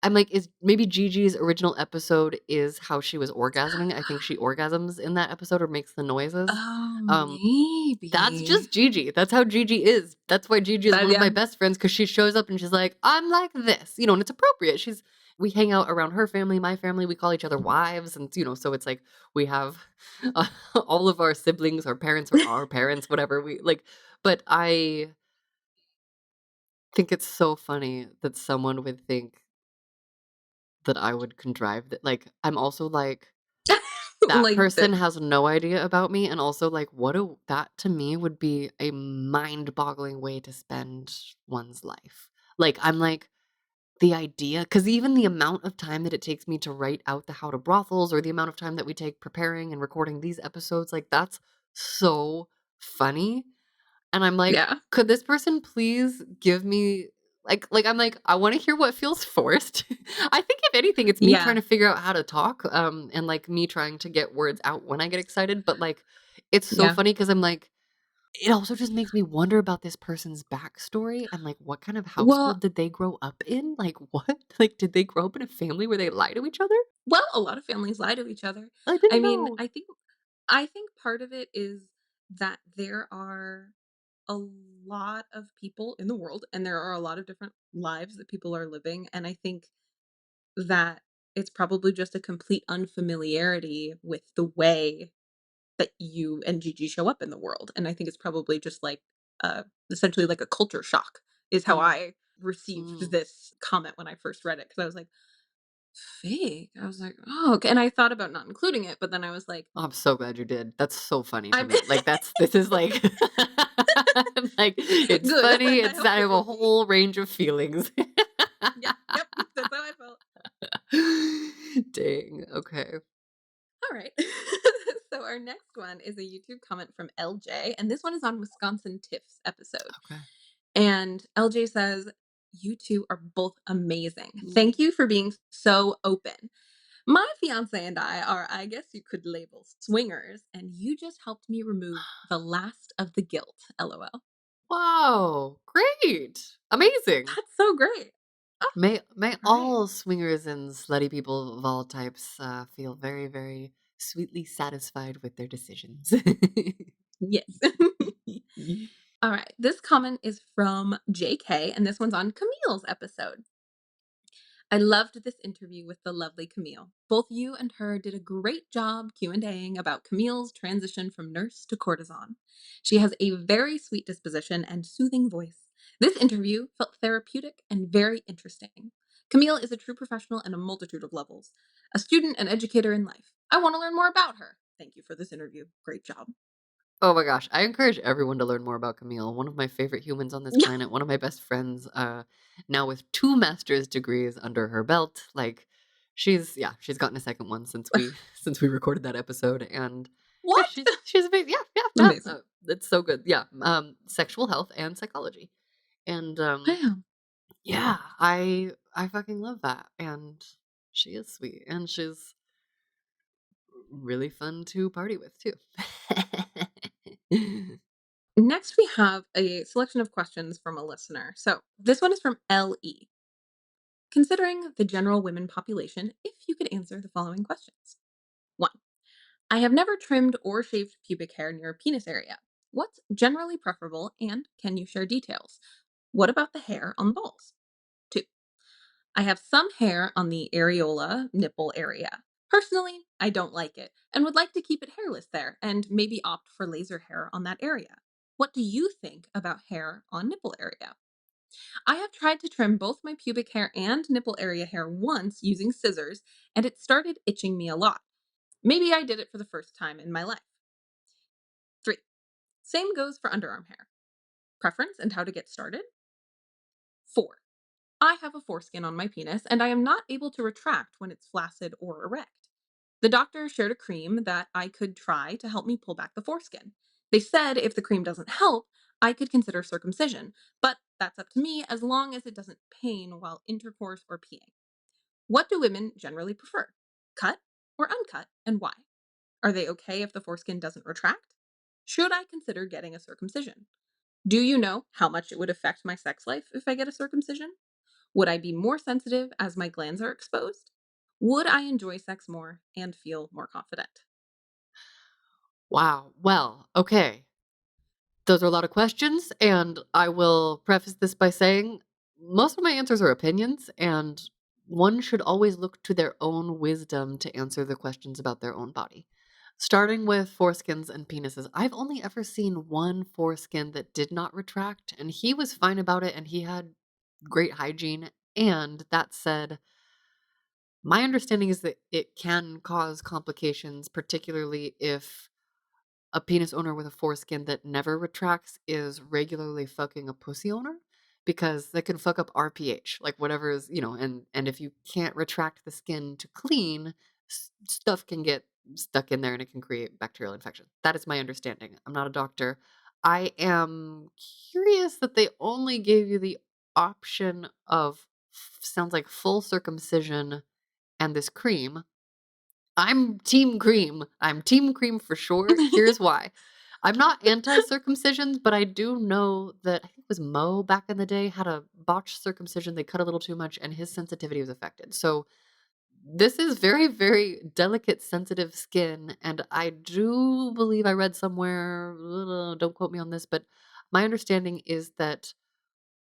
I'm like, is maybe Gigi's original episode is how she was orgasming. I think she orgasms in that episode or makes the noises. Oh, Um, that's maybe. just Gigi. That's how Gigi is. That's why Gigi is That one of yeah. my best friends because she shows up and she's like, "I'm like this," and it's appropriate. We hang out around her family, my family. We call each other wives, and so it's like we have all of our siblings, our parents, or our parents, whatever we like. But I think it's so funny that someone would think that I would contrive that. Like, I'm also like, that Like person the has no idea about me, and also, like, that to me would be a mind-boggling way to spend one's life. Like, I'm like, the idea, because even the amount of time that it takes me to write out the how to brothels or the amount of time that we take preparing and recording these episodes, like, that's so funny, and I'm like, yeah. "Could this person please give me" I'm like, "I wanna hear what feels forced." I think if anything, it's me trying Yeah. to figure out how to talk, and, like, me trying to get words out when I get excited, but, like, it's so Yeah. funny because 'cause I'm like it also just makes me wonder about this person's backstory and, like, what kind of household Well did they grow up in? Like, what? Like, did they grow up in a family where they lie to each other? well, a lot of families lie to each other. I I didn't mean, know. I think part of it is that there are a lot of people in the world and there are a lot of different lives that people are living, and I think that it's probably just a complete unfamiliarity with the way that you and Gigi show up in the world, and I think it's probably just like, essentially like a culture shock is how Mm, I received mm. this comment when I first read it because I was like, "Fake?" I was like, "Oh, okay," and I thought about not including it, but then I was like, Oh, I'm so glad you did. That's so funny to "I'm" me. Like this is like like it's Good. funny. I It's hope I it have a will be. whole range of feelings. Yeah, yep, that's how I felt. Dang. Okay. Alright. So our next one is a YouTube comment from LJ, and this one is on Wisconsin Tiff's episode. Okay. And LJ says, "You two are both amazing. Mm. Thank you for being so open. My fiance and I are, I guess you could label, swingers, and you just helped me remove the last of the guilt. LOL." Wow. Great. Amazing. That's so great. Oh, May right. all swingers and slutty people of all types feel very, very sweetly satisfied with their decisions. Yes. All right. This comment is from JK, and this one's on Camille's episode. "I loved this interview with the lovely Camille. Both you and her did a great job Q&Aing about Camille's transition from nurse to courtesan. She has a very sweet disposition and soothing voice. This interview felt therapeutic and very interesting. Camille is a true professional in a multitude of levels, a student and educator in life. I want to learn more about her. Thank you for this interview. Great job." Oh my gosh, I encourage everyone to learn more about Camille, one of my favorite humans on this planet, one of my best friends, now with 2 master's degrees under her belt. Like, she's gotten a second one since we since we recorded that episode, and yeah, What? she's amazing. Yeah, yeah, yeah. Amazing. It's so good. Yeah, sexual health and psychology, and Wow. yeah, I fucking love that, and she is sweet, and she's really fun to party with too. Next, we have a selection of questions from a listener. So this one is from LE. "Considering the general women population, if you could answer the following questions. 1. I have never trimmed or shaved pubic hair near a penis area. What's generally preferable and can you share details? What about the hair on the balls? 2. I have some hair on the areola nipple area. Personally, I don't like it and would like to keep it hairless there and maybe opt for laser hair on that area. What do you think about hair on nipple area? I have tried to trim both my pubic hair and nipple area hair once using scissors, and it started itching me a lot. Maybe I did it for the first time in my life. 3. Same goes for underarm hair. Preference and how to get started? 4. I have a foreskin on my penis and I am not able to retract when it's flaccid or erect. The doctor shared a cream that I could try to help me pull back the foreskin. They said if the cream doesn't help, I could consider circumcision, but that's up to me as long as it doesn't pain while intercourse or peeing. What do women generally prefer? Cut or uncut, and why? Are they okay if the foreskin doesn't retract? Should I consider getting a circumcision? Do you know how much it would affect my sex life if I get a circumcision? Would I be more sensitive as my glands are exposed? Would I enjoy sex more and feel more confident? Wow. Well, okay. Those are a lot of questions, and I will preface this by saying most of my answers are opinions, and one should always look to their own wisdom to answer the questions about their own body. Starting with foreskins and penises, I've only ever seen one foreskin that did not retract, and he was fine about it, and he had great hygiene. And that said, my understanding is that it can cause complications, particularly if a penis owner with a foreskin that never retracts is regularly fucking a pussy owner because that can fuck up RPH, like whatever is, and if you can't retract the skin to clean, stuff can get stuck in there and it can create bacterial infection. That is my understanding. I'm not a doctor. I am curious that they only gave you the option of sounds like full circumcision and this cream. I'm team cream. I'm team cream for sure. Here's why. I'm not anti-circumcisions, but I do know that I think it was Mo back in the day had a botched circumcision. They cut a little too much and his sensitivity was affected. So this is very, very delicate, sensitive skin. And I do believe I read somewhere, don't quote me on this, but my understanding is that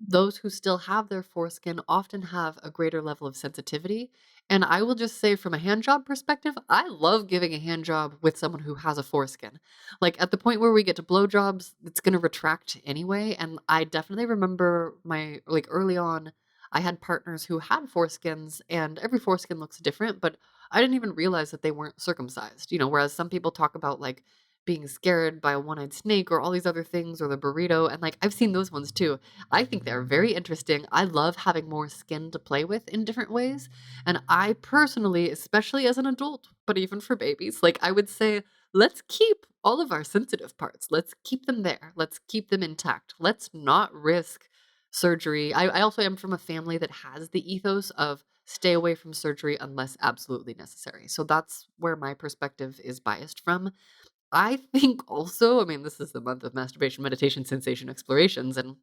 those who still have their foreskin often have a greater level of sensitivity. And I will just say, from a hand job perspective, I love giving a hand job with someone who has a foreskin. Like at the point where we get to blowjobs, it's going to retract anyway. And I definitely remember like early on, I had partners who had foreskins, and every foreskin looks different, but I didn't even realize that they weren't circumcised. Whereas some people talk about like being scared by a one eyed snake or all these other things or the burrito. And like I've seen those ones too. I think they're very interesting. I love having more skin to play with in different ways. And I personally, especially as an adult, but even for babies, like I would say, let's keep all of our sensitive parts. Let's keep them there. Let's keep them intact. Let's not risk surgery. I also am from a family that has the ethos of stay away from surgery unless absolutely necessary. So that's where my perspective is biased from. I think also, I mean, this is the month of masturbation, meditation, sensation explorations, and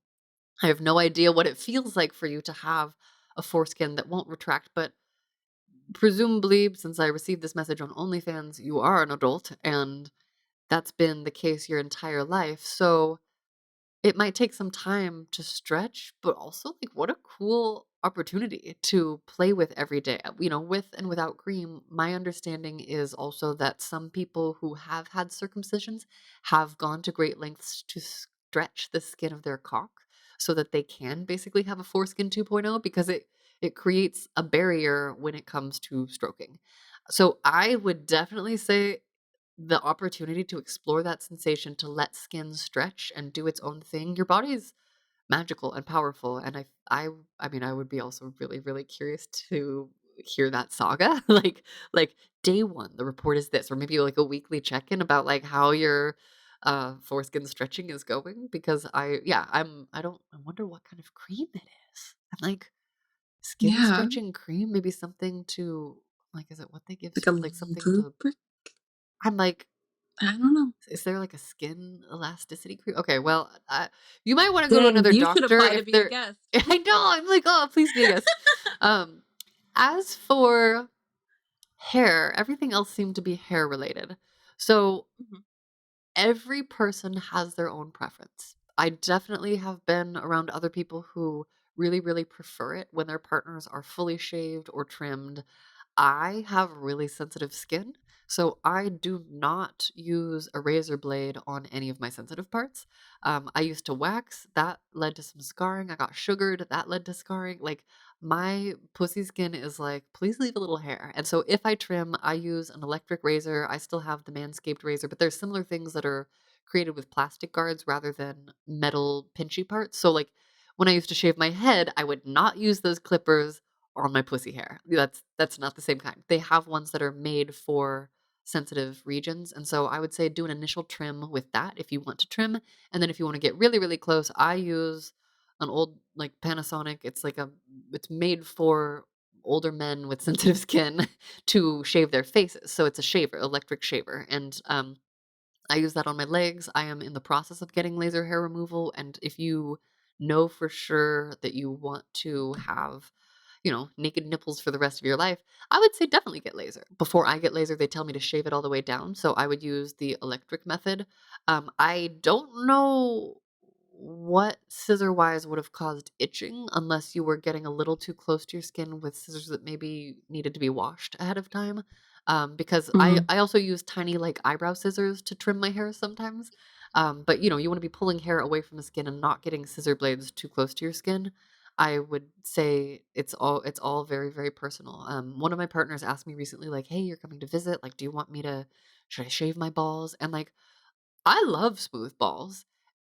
I have no idea what it feels like for you to have a foreskin that won't retract, but presumably, since I received this message on OnlyFans, you are an adult, and that's been the case your entire life. So it might take some time to stretch, but also, like, what a cool opportunity to play with every day. With and without cream, my understanding is also that some people who have had circumcisions have gone to great lengths to stretch the skin of their cock so that they can basically have a foreskin 2.0 because it creates a barrier when it comes to stroking. So I would definitely say the opportunity to explore that sensation, to let skin stretch and do its own thing. Your body is magical and powerful, and I mean, I would be also really, really curious to hear that saga. Like day one, the report is this, or maybe like a weekly check-in about like how your foreskin stretching is going. Because I wonder what kind of cream it is. I'm like, skin Yeah, stretching cream, maybe something to like, is it what they give like a like something to lubric. I'm like, I don't know. is there like a skin elasticity cream? Okay, well, you might wanna go to Dang, another you should doctor apply to if be a they're guest. I know, I'm like, "Oh, please be a guest." Um, as for hair, everything else seemed to be hair related. So, Mhm. every person has their own preference. I definitely have been around other people who really, really prefer it when their partners are fully shaved or trimmed. I have really sensitive skin, so I do not use a razor blade on any of my sensitive parts. I used to wax, that led to some scarring. I got sugared, that led to scarring. Like, my pussy skin is like, please leave a little hair. And so if I trim, I use an electric razor. I still have the Manscaped razor, but there's similar things that are created with plastic guards rather than metal pinchy parts. So, like, when I used to shave my head, I would not use those clippers on my pussy hair. That's not the same kind. They have ones that are made for sensitive regions, and so I would say do an initial trim with that if you want to trim, and then if you want to get really, really close, I use an old, like, Panasonic. It's made for older men with sensitive skin to shave their faces. So it's a shaver, electric shaver, and I use that on my legs. I am in the process of getting laser hair removal, and if you know for sure that you want to have, naked nipples for the rest of your life, I would say definitely get laser. Before I get laser, they tell me to shave it all the way down, so I would use the electric method. I don't know what scissor wise would have caused itching unless you were getting a little too close to your skin with scissors that maybe needed to be washed ahead of time. Because I, Mhm. I also use tiny, like, eyebrow scissors to trim my hair sometimes. But you want to be pulling hair away from the skin and not getting scissor blades too close to your skin. I would say it's all very, very personal. One of my partners asked me recently, like, "Hey, you're coming to visit. Like, do you want me to? Should I shave my balls?" And, like, I love smooth balls.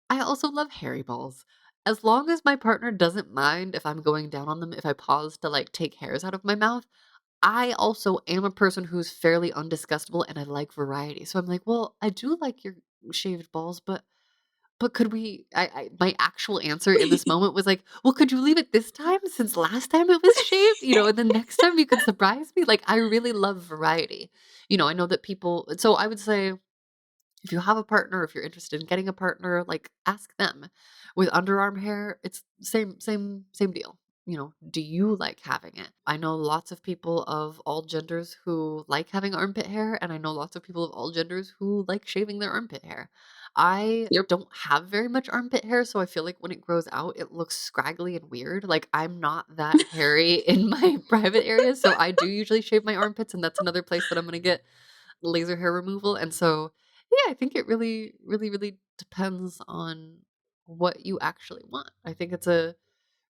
I also love hairy balls. As long as my partner doesn't mind if I'm going down on them, if I pause to, like, take hairs out of my mouth, I also am a person who's fairly undisgustable and I like variety. So I'm like, "Well, I do like your shaved balls, but could we?" My actual answer in this moment was like, "Well, could you leave it this time since last time it was shaved? And then next time you could surprise me." Like, I really love variety. I know that people, so I would say if you have a partner, if you're interested in getting a partner, like, ask them. With underarm hair, it's same deal. Do you like having it? I know lots of people of all genders who like having armpit hair, and I know lots of people of all genders who like shaving their armpit hair. I Yep. don't have very much armpit hair, so I feel like when it grows out, it looks scraggly and weird. Like, I'm not that hairy in my private areas, so I do usually shave my armpits, and that's another place that I'm gonna get laser hair removal. And so, yeah, I think it really, really, really depends on what you actually want. I think it's a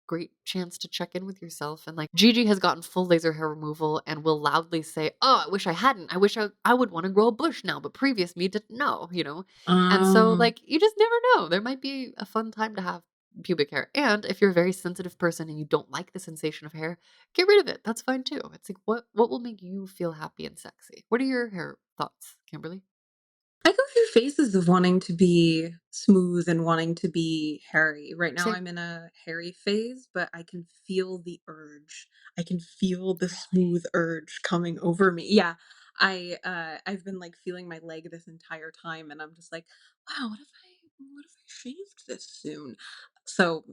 great chance to check in with yourself. And, like, Gigi has gotten full laser hair removal and will loudly say, "Oh, I wish I hadn't. I wish I would want to grow a bush now, but previous me didn't know. And so, Um, like, you just never know. There might be a fun time to have pubic hair. And if you're a very sensitive person and you don't like the sensation of hair, get rid of it. That's fine too. It's like, what will make you feel happy and sexy? What are your hair thoughts, Kimberly? I go through phases of wanting to be smooth and wanting to be hairy. Right now, Same. I'm in a hairy phase, but I can feel the urge. I can feel the Really? smooth urge coming over me. Yeah, I've been like feeling my leg this entire time, and I'm just like, wow, what if I shaved this soon? So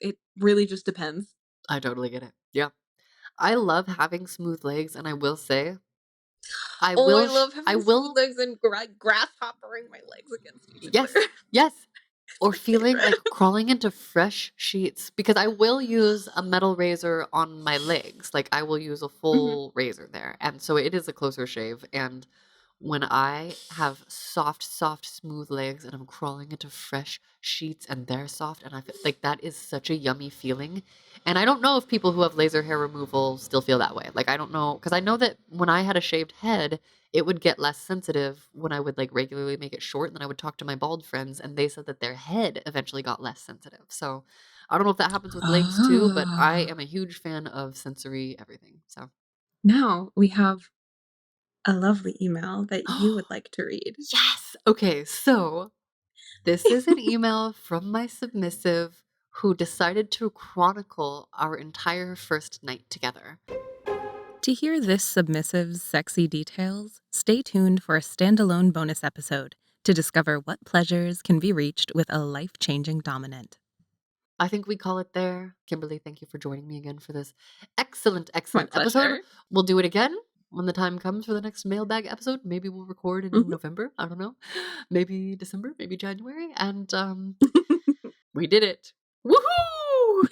it really just depends. I totally get it. Yeah. I love having smooth legs, and I will say, Oh, I love I having smooth will, legs and grasshoppering my legs against each other. yes, yes. Or My feeling favorite. like crawling into fresh sheets because I will use a metal razor on my legs. Like, I will use a Mhm. full razor there. And so it is a closer shave. And when I have soft, soft, smooth legs and I'm crawling into fresh sheets and they're soft, and I feel like that is such a yummy feeling. And I don't know if people who have laser hair removal still feel that way. Like, I don't know, because I know that when I had a shaved head, it would get less sensitive when I would, like, regularly make it short. And then I would talk to my bald friends, and they said that their head eventually got less sensitive. So I don't know if that happens with legs too, but I Ah. am a huge fan of sensory everything. So, Now we have a lovely email that you would like to read. yes. Okay. So this is an email from my submissive who decided to chronicle our entire first night together. To hear this submissive's sexy details, stay tuned for a standalone bonus episode to discover what pleasures can be reached with a life changing dominant. I think we call it there. Kimberly, thank you for joining me again for this excellent, My excellent episode. pleasure. We'll do it again when the time comes for the next mailbag episode. Maybe we'll record in Mhm. November. I don't know. Maybe December, maybe January. And we did it. Woohoo!